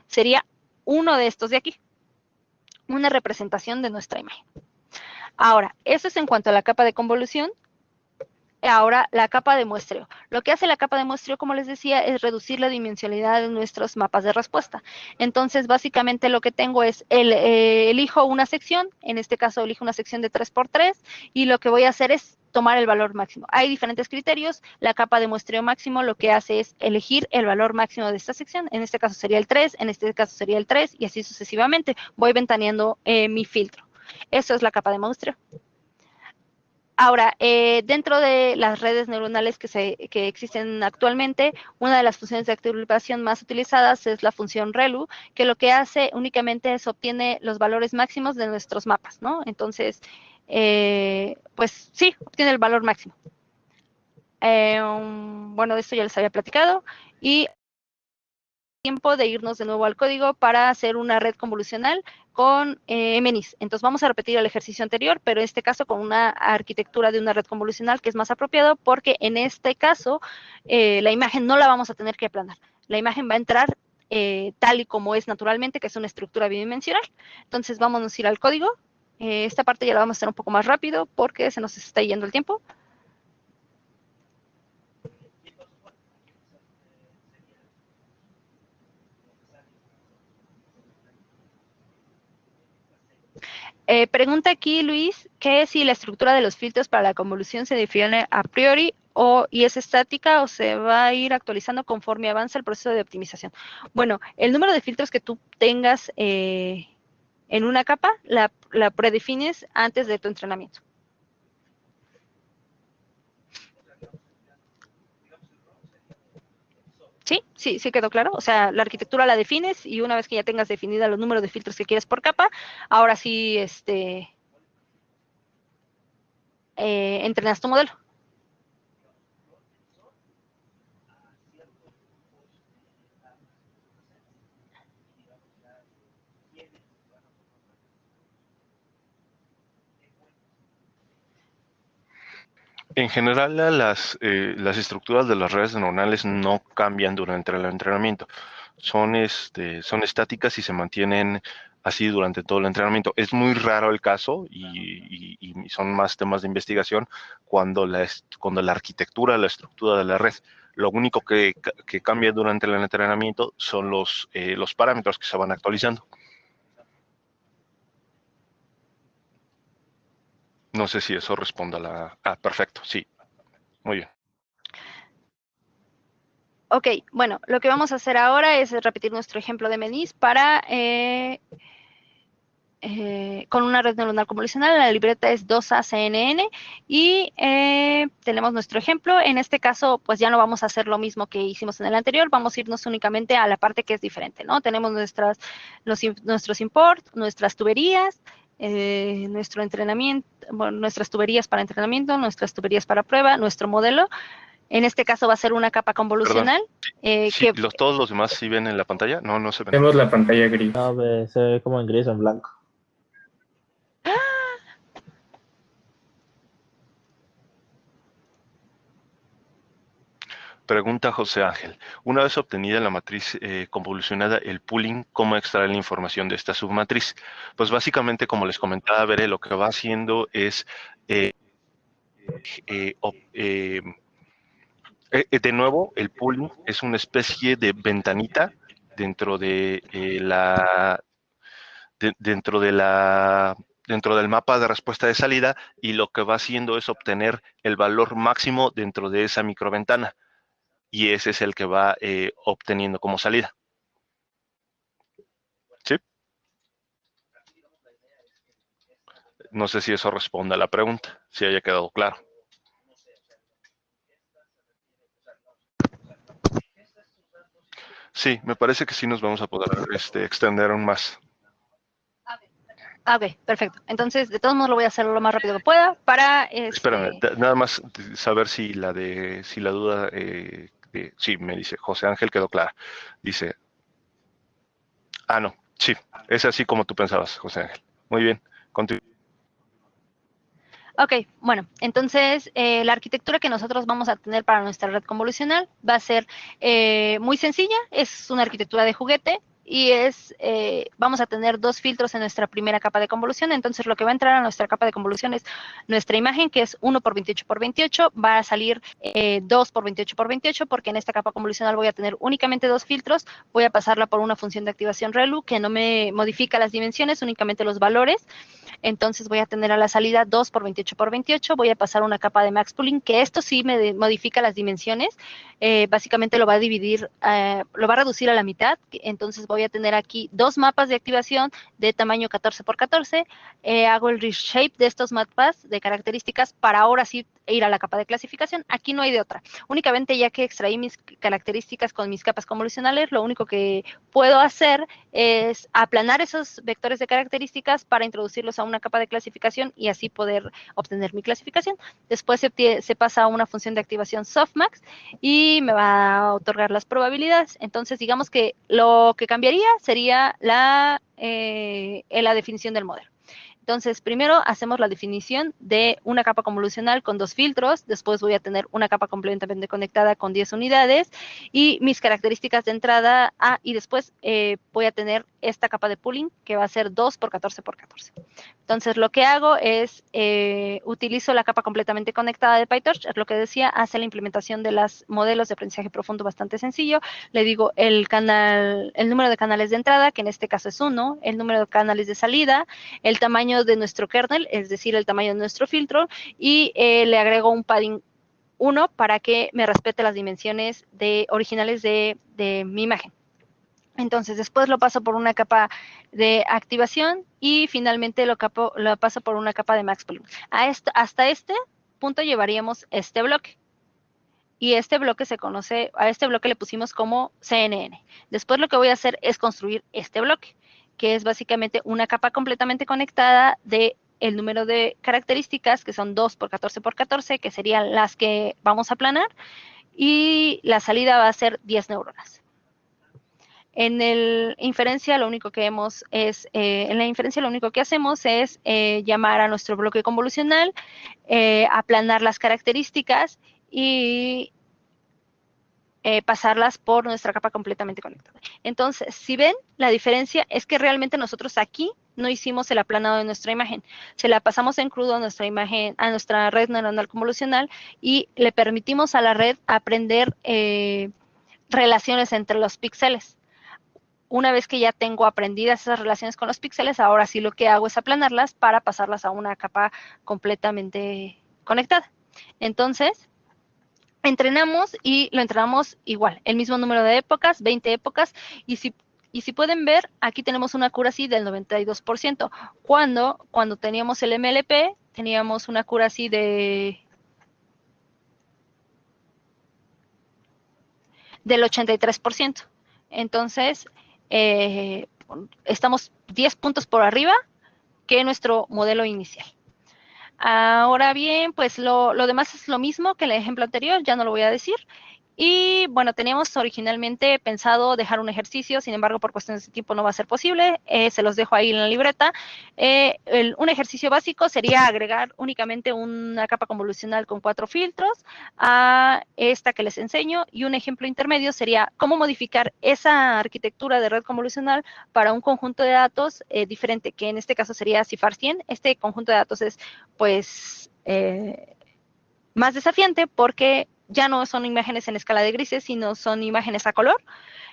sería uno de estos de aquí. Una representación de nuestra imagen. Ahora, eso es en cuanto a la capa de convolución. Ahora, la capa de muestreo. Lo que hace la capa de muestreo, como les decía, es reducir la dimensionalidad de nuestros mapas de respuesta. Entonces, básicamente lo que tengo es, elijo una sección, en este caso elijo una sección de 3x3, y lo que voy a hacer es tomar el valor máximo. Hay diferentes criterios. La capa de muestreo máximo lo que hace es elegir el valor máximo de esta sección. En este caso sería el 3, en este caso sería el 3, y así sucesivamente. Voy ventaneando mi filtro. Eso es la capa de muestreo. Ahora, dentro de las redes neuronales que existen actualmente, una de las funciones de activación más utilizadas es la función ReLU, que lo que hace únicamente es obtiene los valores máximos de nuestros mapas, ¿no? Entonces, pues sí, obtiene el valor máximo. Bueno, de esto ya les había platicado. Y tiempo de irnos de nuevo al código para hacer una red convolucional con MNIS. Entonces vamos a repetir el ejercicio anterior, pero en este caso con una arquitectura de una red convolucional que es más apropiado porque en este caso la imagen no la vamos a tener que aplanar. La imagen va a entrar tal y como es naturalmente, que es una estructura bidimensional. Entonces vamos a ir al código. Esta parte ya la vamos a hacer un poco más rápido porque se nos está yendo el tiempo. Pregunta aquí Luis, que si la estructura de los filtros para la convolución se define a priori y es estática o se va a ir actualizando conforme avanza el proceso de optimización. Bueno, el número de filtros que tú tengas en una capa la predefines antes de tu entrenamiento. Sí quedó claro. O sea, la arquitectura la defines y una vez que ya tengas definida los números de filtros que quieres por capa, ahora sí entrenas tu modelo.
En general, las estructuras de las redes neuronales no cambian durante el entrenamiento. Son estáticas y se mantienen así durante todo el entrenamiento. Es muy raro el caso y son más temas de investigación cuando la arquitectura, la estructura de la red, lo único que cambia durante el entrenamiento son los parámetros que se van actualizando. No sé si eso responde a la... perfecto, sí. Muy bien.
Ok, bueno, lo que vamos a hacer ahora es repetir nuestro ejemplo de MNIS para... con una red neuronal convolucional, la libreta es 2ACNN y tenemos nuestro ejemplo. En este caso, pues ya no vamos a hacer lo mismo que hicimos en el anterior, vamos a irnos únicamente a la parte que es diferente, ¿no? Tenemos nuestros imports, nuestras tuberías, nuestro entrenamiento, bueno, nuestras tuberías para entrenamiento, nuestras tuberías para prueba, nuestro modelo En este caso va a ser una capa convolucional.
Sí, todos los demás sí ven en la pantalla. No, no se ven.
Vemos la pantalla gris.
No, se ve como en gris o en blanco.
Pregunta José Ángel. Una vez obtenida la matriz convolucionada, el pooling, ¿cómo extraer la información de esta submatriz? Pues básicamente, como les comentaba, Veré, lo que va haciendo es, de nuevo, el pooling es una especie de ventanita dentro de dentro del mapa de respuesta de salida, y lo que va haciendo es obtener el valor máximo dentro de esa microventana. Y ese es el que va obteniendo como salida. ¿Sí? No sé si eso responde a la pregunta, si haya quedado claro. Sí, me parece que sí nos vamos a poder extender aún más.
Ok, perfecto. Entonces, de todos modos, lo voy a hacer lo más rápido que pueda para...
Espérame, nada más saber si la duda... sí, me dice, José Ángel quedó clara. Dice... no, sí, es así como tú pensabas, José Ángel. Muy bien, continúa.
Ok, bueno, entonces la arquitectura que nosotros vamos a tener para nuestra red convolucional va a ser muy sencilla, es una arquitectura de juguete y vamos a tener 2 filtros en nuestra primera capa de convolución. Entonces lo que va a entrar a nuestra capa de convolución es nuestra imagen, que es 1 por 28 por 28, va a salir 2 por 28 por 28, porque en esta capa convolucional voy a tener únicamente 2 filtros, voy a pasarla por una función de activación ReLU que no me modifica las dimensiones, únicamente los valores. Entonces voy a tener a la salida 2 por 28 por 28, voy a pasar una capa de max pooling, que esto sí me modifica las dimensiones, básicamente lo va a dividir, lo va a reducir a la mitad. Entonces voy a tener aquí 2 mapas de activación de tamaño 14 por 14, hago el reshape de estos mapas de características para ahora sí ir a la capa de clasificación. Aquí no hay de otra, únicamente ya que extraí mis características con mis capas convolucionales, lo único que puedo hacer es aplanar esos vectores de características para introducirlos a una capa de clasificación y así poder obtener mi clasificación. Después se pasa a una función de activación softmax y me va a otorgar las probabilidades. Entonces, digamos que lo que cambiaría sería la definición del modelo. Entonces, primero hacemos la definición de una capa convolucional con 2 filtros, después voy a tener una capa completamente conectada con 10 unidades y mis características de entrada y después voy a tener esta capa de pooling que va a ser 2 por 14 por 14. Entonces, lo que hago es utilizo la capa completamente conectada de PyTorch, es lo que decía, hace la implementación de los modelos de aprendizaje profundo bastante sencillo. Le digo el número de canales de entrada, que en este caso es 1, el número de canales de salida, el tamaño de nuestro kernel, es decir, el tamaño de nuestro filtro, y le agrego un padding 1 para que me respete las dimensiones originales de mi imagen. Entonces, después lo paso por una capa de activación y finalmente lo paso por una capa de max pooling. Hasta este punto llevaríamos este bloque. Y este bloque a este bloque le pusimos como CNN. Después lo que voy a hacer es construir este bloque, que es básicamente una capa completamente conectada de el número de características, que son 2 por 14 por 14, que serían las que vamos a aplanar, y la salida va a ser 10 neuronas. En la inferencia lo único que hacemos es llamar a nuestro bloque convolucional, aplanar las características y pasarlas por nuestra capa completamente conectada. Entonces, si ven, la diferencia es que realmente nosotros aquí no hicimos el aplanado de nuestra imagen. Se la pasamos en crudo a nuestra imagen, a nuestra red neuronal convolucional y le permitimos a la red aprender relaciones entre los píxeles. Una vez que ya tengo aprendidas esas relaciones con los píxeles, ahora sí lo que hago es aplanarlas para pasarlas a una capa completamente conectada. Entonces, entrenamos y lo entrenamos igual, el mismo número de épocas, 20 épocas, y si pueden ver, aquí tenemos una accuracy del 92%, cuando teníamos el MLP, teníamos una accuracy del 83%. Entonces, estamos 10 puntos por arriba que nuestro modelo inicial. Ahora bien, pues lo demás es lo mismo que el ejemplo anterior, ya no lo voy a decir. Y bueno, teníamos originalmente pensado dejar un ejercicio, sin embargo, por cuestiones de tiempo no va a ser posible. Se los dejo ahí en la libreta. Un ejercicio básico sería agregar únicamente una capa convolucional con 4 filtros a esta que les enseño. Y un ejemplo intermedio sería cómo modificar esa arquitectura de red convolucional para un conjunto de datos diferente, que en este caso sería CIFAR 100. Este conjunto de datos es, pues, más desafiante porque ya no son imágenes en escala de grises, sino son imágenes a color.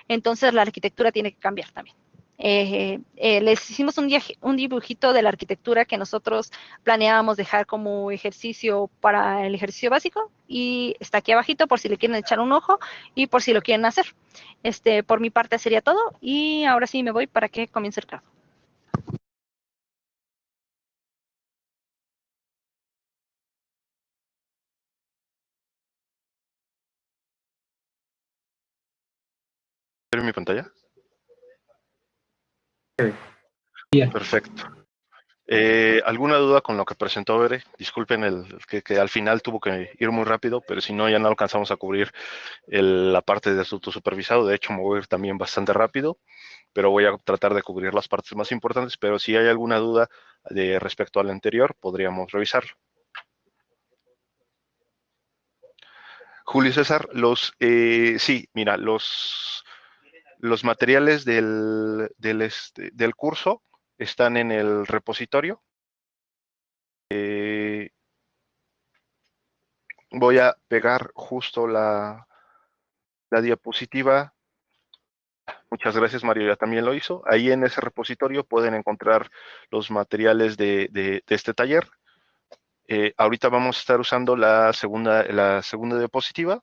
Entonces la arquitectura tiene que cambiar también. Les hicimos un dibujito de la arquitectura que nosotros planeábamos dejar como ejercicio para el ejercicio básico y está aquí abajito por si le quieren echar un ojo y por si lo quieren hacer. Por mi parte sería todo y ahora sí me voy para que comience el caso.
¿Ver mi pantalla?
Bien.
Perfecto. ¿Alguna duda con lo que presentó Bere? Disculpen que al final tuvo que ir muy rápido, pero si no, ya no alcanzamos a cubrir la parte de autosupervisado. De hecho, me voy a ir también bastante rápido, pero voy a tratar de cubrir las partes más importantes. Pero si hay alguna duda respecto al anterior, podríamos revisarlo. Julio César, sí, mira, los materiales del curso están en el repositorio. Voy a pegar justo la diapositiva. Muchas gracias, Mario, ya también lo hizo. Ahí en ese repositorio pueden encontrar los materiales de este taller. Ahorita vamos a estar usando la segunda diapositiva,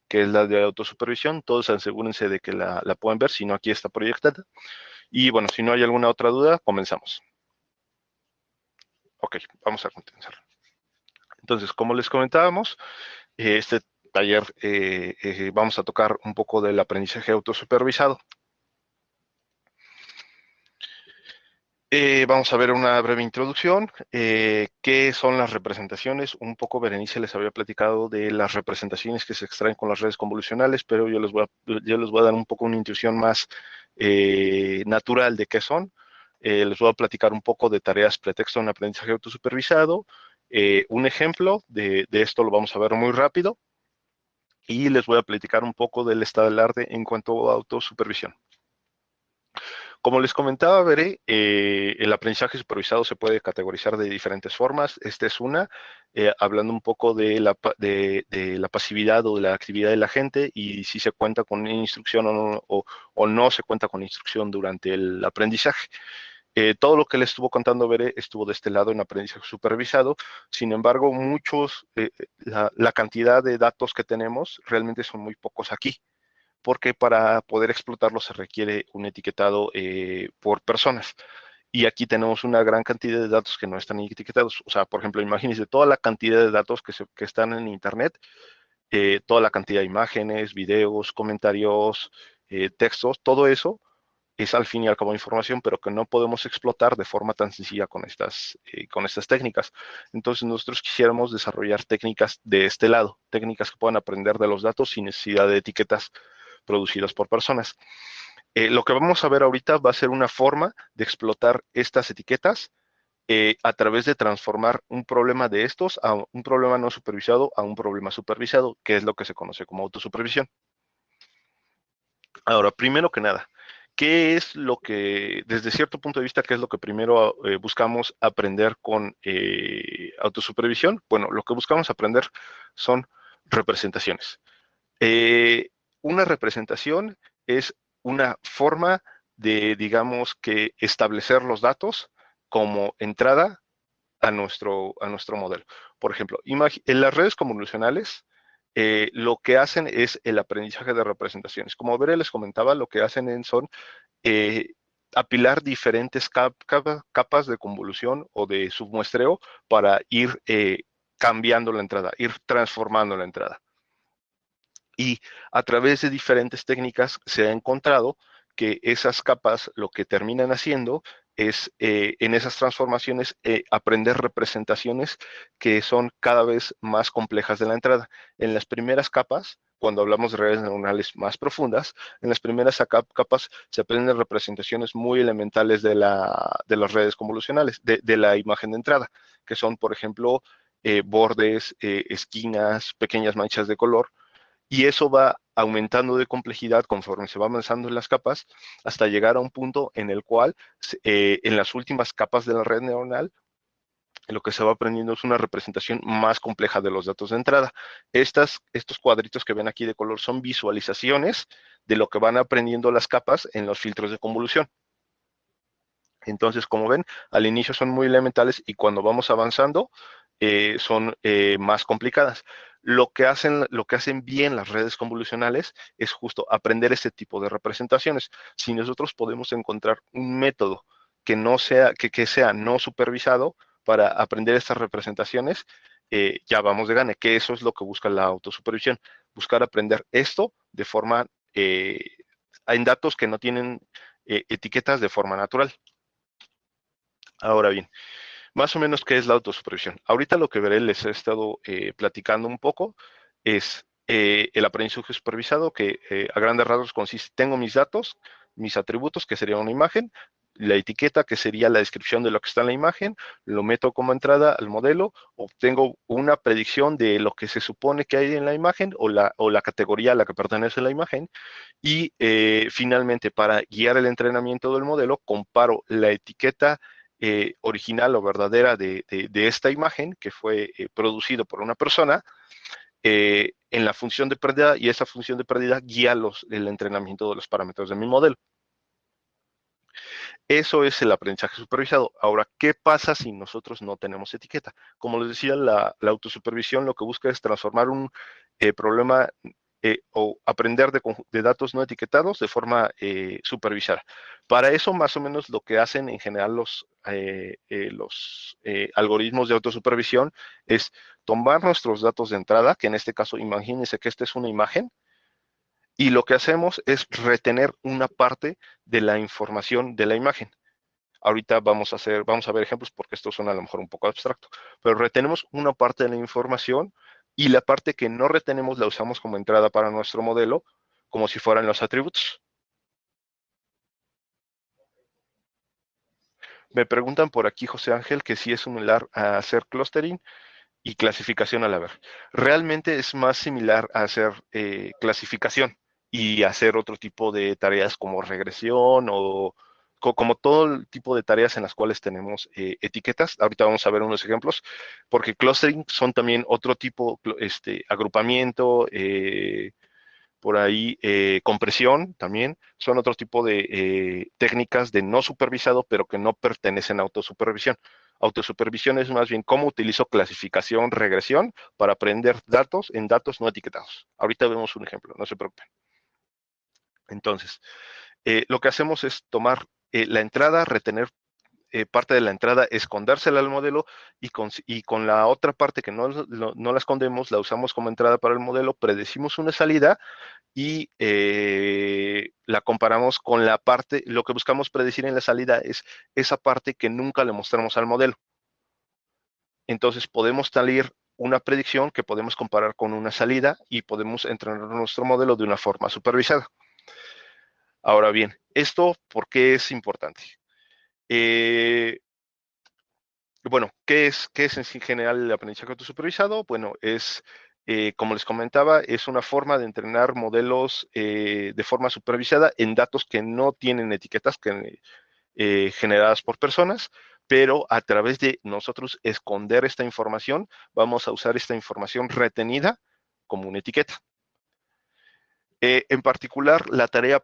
que es la de autosupervisión. Todos asegúrense de que la pueden ver, si no aquí está proyectada. Y bueno, si no hay alguna otra duda, comenzamos. Ok, vamos a comenzar. Entonces, como les comentábamos, este taller vamos a tocar un poco del aprendizaje autosupervisado. Vamos a ver una breve introducción. ¿Qué son las representaciones? Un poco Berenice les había platicado de las representaciones que se extraen con las redes convolucionales, pero yo les voy a dar un poco una intuición más natural de qué son. Les voy a platicar un poco de tareas pretexto en aprendizaje autosupervisado. Un ejemplo de esto lo vamos a ver muy rápido. Y les voy a platicar un poco del estado del arte en cuanto a autosupervisión. Como les comentaba, Veré, el aprendizaje supervisado se puede categorizar de diferentes formas. Esta es una, hablando un poco de la pasividad o de la actividad de la gente y si se cuenta con instrucción o no se cuenta con instrucción durante el aprendizaje. Todo lo que les estuvo contando Veré estuvo de este lado en aprendizaje supervisado. Sin embargo, la cantidad de datos que tenemos realmente son muy pocos aquí, porque para poder explotarlo se requiere un etiquetado por personas. Y aquí tenemos una gran cantidad de datos que no están etiquetados. O sea, por ejemplo, imagínense toda la cantidad de datos que están en Internet, toda la cantidad de imágenes, videos, comentarios, textos, todo eso es al fin y al cabo información, pero que no podemos explotar de forma tan sencilla con estas técnicas. Entonces nosotros quisiéramos desarrollar técnicas de este lado, técnicas que puedan aprender de los datos sin necesidad de etiquetas producidas por personas. Lo que vamos a ver ahorita va a ser una forma de explotar estas etiquetas a través de transformar un problema de estos a un problema no supervisado a un problema supervisado, que es lo que se conoce como autosupervisión. Ahora, primero que nada, ¿qué es lo que, desde cierto punto de vista, qué es lo que primero buscamos aprender con autosupervisión? Bueno, lo que buscamos aprender son representaciones. Una representación es una forma de, digamos, que establecer los datos como entrada a nuestro modelo. Por ejemplo, en las redes convolucionales, lo que hacen es el aprendizaje de representaciones. Como Bere les comentaba, lo que hacen son apilar diferentes capas de convolución o de submuestreo para ir cambiando la entrada, ir transformando la entrada. Y a través de diferentes técnicas se ha encontrado que esas capas lo que terminan haciendo es en esas transformaciones aprender representaciones que son cada vez más complejas de la entrada. En las primeras capas, cuando hablamos de redes neuronales más profundas, en las primeras capas se aprenden representaciones muy elementales de las redes convolucionales, de la imagen de entrada, que son, por ejemplo, bordes, esquinas, pequeñas manchas de color, y eso va aumentando de complejidad conforme se va avanzando en las capas hasta llegar a un punto en el cual en las últimas capas de la red neuronal lo que se va aprendiendo es una representación más compleja de los datos de entrada. Estos cuadritos que ven aquí de color son visualizaciones de lo que van aprendiendo las capas en los filtros de convolución. Entonces, como ven, al inicio son muy elementales y cuando vamos avanzando son más complicadas. Lo que hacen bien las redes convolucionales es justo aprender este tipo de representaciones. Si nosotros podemos encontrar un método que sea no supervisado para aprender estas representaciones, ya vamos de gane, que eso es lo que busca la autosupervisión, buscar aprender esto de forma, en datos que no tienen etiquetas de forma natural. Ahora bien, más o menos, ¿qué es la autosupervisión? Ahorita lo que veré, les he estado platicando un poco, es el aprendizaje supervisado, que a grandes rasgos consiste, tengo mis datos, mis atributos, que sería una imagen, la etiqueta, que sería la descripción de lo que está en la imagen, lo meto como entrada al modelo, obtengo una predicción de lo que se supone que hay en la imagen o la categoría a la que pertenece la imagen, y finalmente, para guiar el entrenamiento del modelo, comparo la etiqueta original o verdadera de esta imagen que fue producido por una persona en la función de pérdida, y esa función de pérdida guía el entrenamiento de los parámetros de mi modelo. Eso es el aprendizaje supervisado. Ahora, ¿qué pasa si nosotros no tenemos etiqueta? Como les decía, la autosupervisión lo que busca es transformar un problema o aprender de datos no etiquetados de forma supervisada. Para eso, más o menos, lo que hacen en general los algoritmos de autosupervisión es tomar nuestros datos de entrada, que en este caso, imagínense que esta es una imagen, y lo que hacemos es retener una parte de la información de la imagen. Ahorita vamos a ver ejemplos porque esto suena a lo mejor un poco abstracto, pero retenemos una parte de la información y la parte que no retenemos la usamos como entrada para nuestro modelo, como si fueran los atributos. Me preguntan por aquí, José Ángel, que si es similar a hacer clustering y clasificación a la vez. Realmente es más similar a hacer clasificación y hacer otro tipo de tareas como regresión o como todo el tipo de tareas en las cuales tenemos etiquetas. Ahorita vamos a ver unos ejemplos, porque clustering son también otro tipo, agrupamiento, por ahí compresión también, son otro tipo de técnicas de no supervisado, pero que no pertenecen a autosupervisión. Autosupervisión es más bien cómo utilizo clasificación, regresión para aprender datos en datos no etiquetados. Ahorita vemos un ejemplo, no se preocupen. Entonces, lo que hacemos es tomar la entrada, retener parte de la entrada, escondérsela al modelo y con la otra parte que no la escondemos, la usamos como entrada para el modelo, predecimos una salida y la comparamos con la parte, lo que buscamos predecir en la salida es esa parte que nunca le mostramos al modelo. Entonces podemos salir una predicción que podemos comparar con una salida y podemos entrenar nuestro modelo de una forma supervisada. Ahora bien, ¿esto por qué es importante? Bueno, ¿qué es en sí general el aprendizaje autosupervisado? Bueno, como les comentaba, es una forma de entrenar modelos de forma supervisada en datos que no tienen etiquetas generadas por personas, pero a través de nosotros esconder esta información, vamos a usar esta información retenida como una etiqueta. En particular, la tarea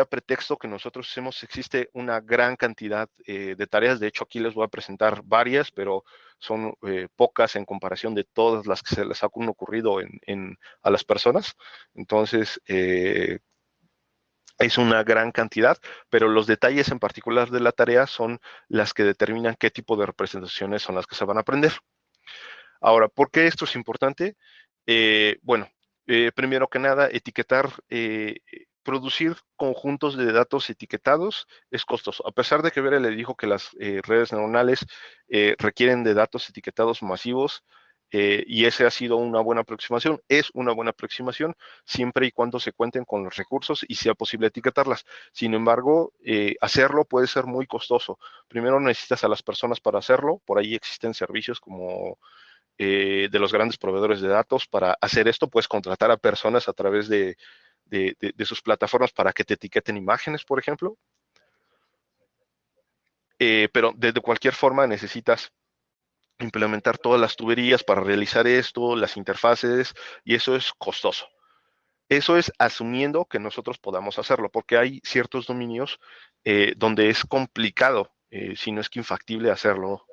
pretexto que nosotros hacemos, existe una gran cantidad de tareas. De hecho, aquí les voy a presentar varias, pero son pocas en comparación de todas las que se les han ocurrido a las personas. Entonces, es una gran cantidad, pero los detalles en particular de la tarea son las que determinan qué tipo de representaciones son las que se van a aprender. Ahora, ¿por qué esto es importante? Bueno, primero que nada, etiquetar producir conjuntos de datos etiquetados es costoso. A pesar de que Vera le dijo que las redes neuronales requieren de datos etiquetados masivos, y esa ha sido una buena aproximación, es una buena aproximación siempre y cuando se cuenten con los recursos y sea posible etiquetarlas. Sin embargo, hacerlo puede ser muy costoso. Primero necesitas a las personas para hacerlo, por ahí existen servicios como de los grandes proveedores de datos para hacer esto, puedes contratar a personas a través de sus plataformas para que te etiqueten imágenes, por ejemplo. Pero de cualquier forma necesitas implementar todas las tuberías para realizar esto, las interfaces, y eso es costoso. Eso es asumiendo que nosotros podamos hacerlo, porque hay ciertos dominios donde es complicado, si no es que infactible hacerlo,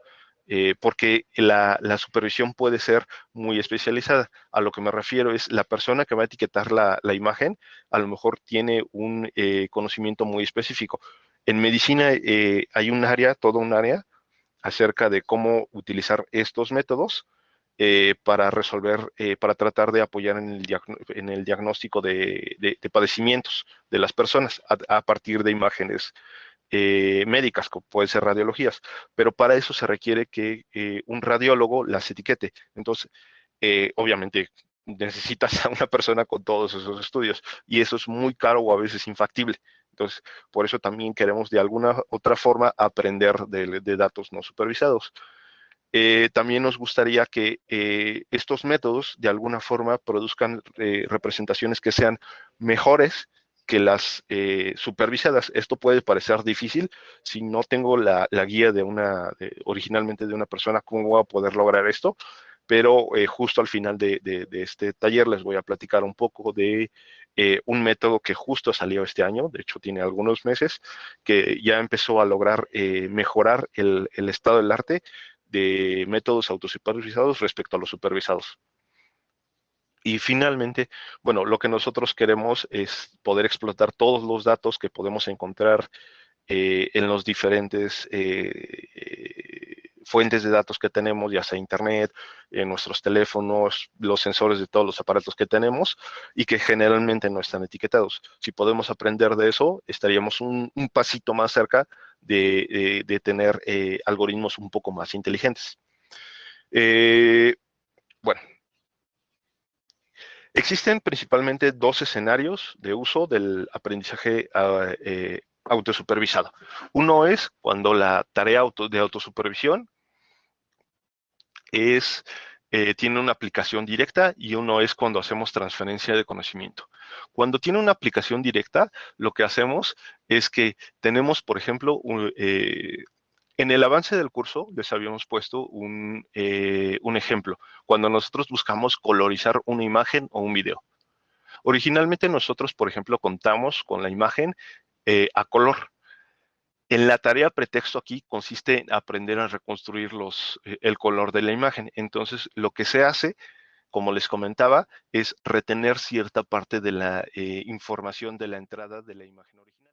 porque la supervisión puede ser muy especializada. A lo que me refiero es la persona que va a etiquetar la imagen, a lo mejor tiene un conocimiento muy específico. En medicina hay un área, todo un área, acerca de cómo utilizar estos métodos para resolver, para tratar de apoyar en el diagnóstico de padecimientos de las personas a partir de imágenes médicas, como pueden ser radiologías, pero para eso se requiere que un radiólogo las etiquete. Entonces, obviamente, necesitas a una persona con todos esos estudios y eso es muy caro o a veces infactible. Entonces, por eso también queremos de alguna otra forma aprender de datos no supervisados. También nos gustaría que estos métodos de alguna forma produzcan representaciones que sean mejores que las supervisadas. Esto puede parecer difícil si no tengo la guía originalmente de una persona, cómo voy a poder lograr esto, pero justo al final de este taller les voy a platicar un poco de un método que justo salió este año, de hecho tiene algunos meses, que ya empezó a lograr mejorar el estado del arte de métodos autosupervisados respecto a los supervisados. Y finalmente, bueno, lo que nosotros queremos es poder explotar todos los datos que podemos encontrar en los diferentes fuentes de datos que tenemos, ya sea internet, en nuestros teléfonos, los sensores de todos los aparatos que tenemos y que generalmente no están etiquetados. Si podemos aprender de eso, estaríamos un pasito más cerca de tener algoritmos un poco más inteligentes. Bueno, existen principalmente dos escenarios de uso del aprendizaje autosupervisado. Uno es cuando la tarea de autosupervisión tiene una aplicación directa y uno es cuando hacemos transferencia de conocimiento. Cuando tiene una aplicación directa, lo que hacemos es que tenemos, por ejemplo, en el avance del curso les habíamos puesto un ejemplo, cuando nosotros buscamos colorizar una imagen o un video. Originalmente nosotros, por ejemplo, contamos con la imagen a color. En la tarea pretexto aquí consiste en aprender a reconstruir el color de la imagen. Entonces, lo que se hace, como les comentaba, es retener cierta parte de la información de la entrada de la imagen original.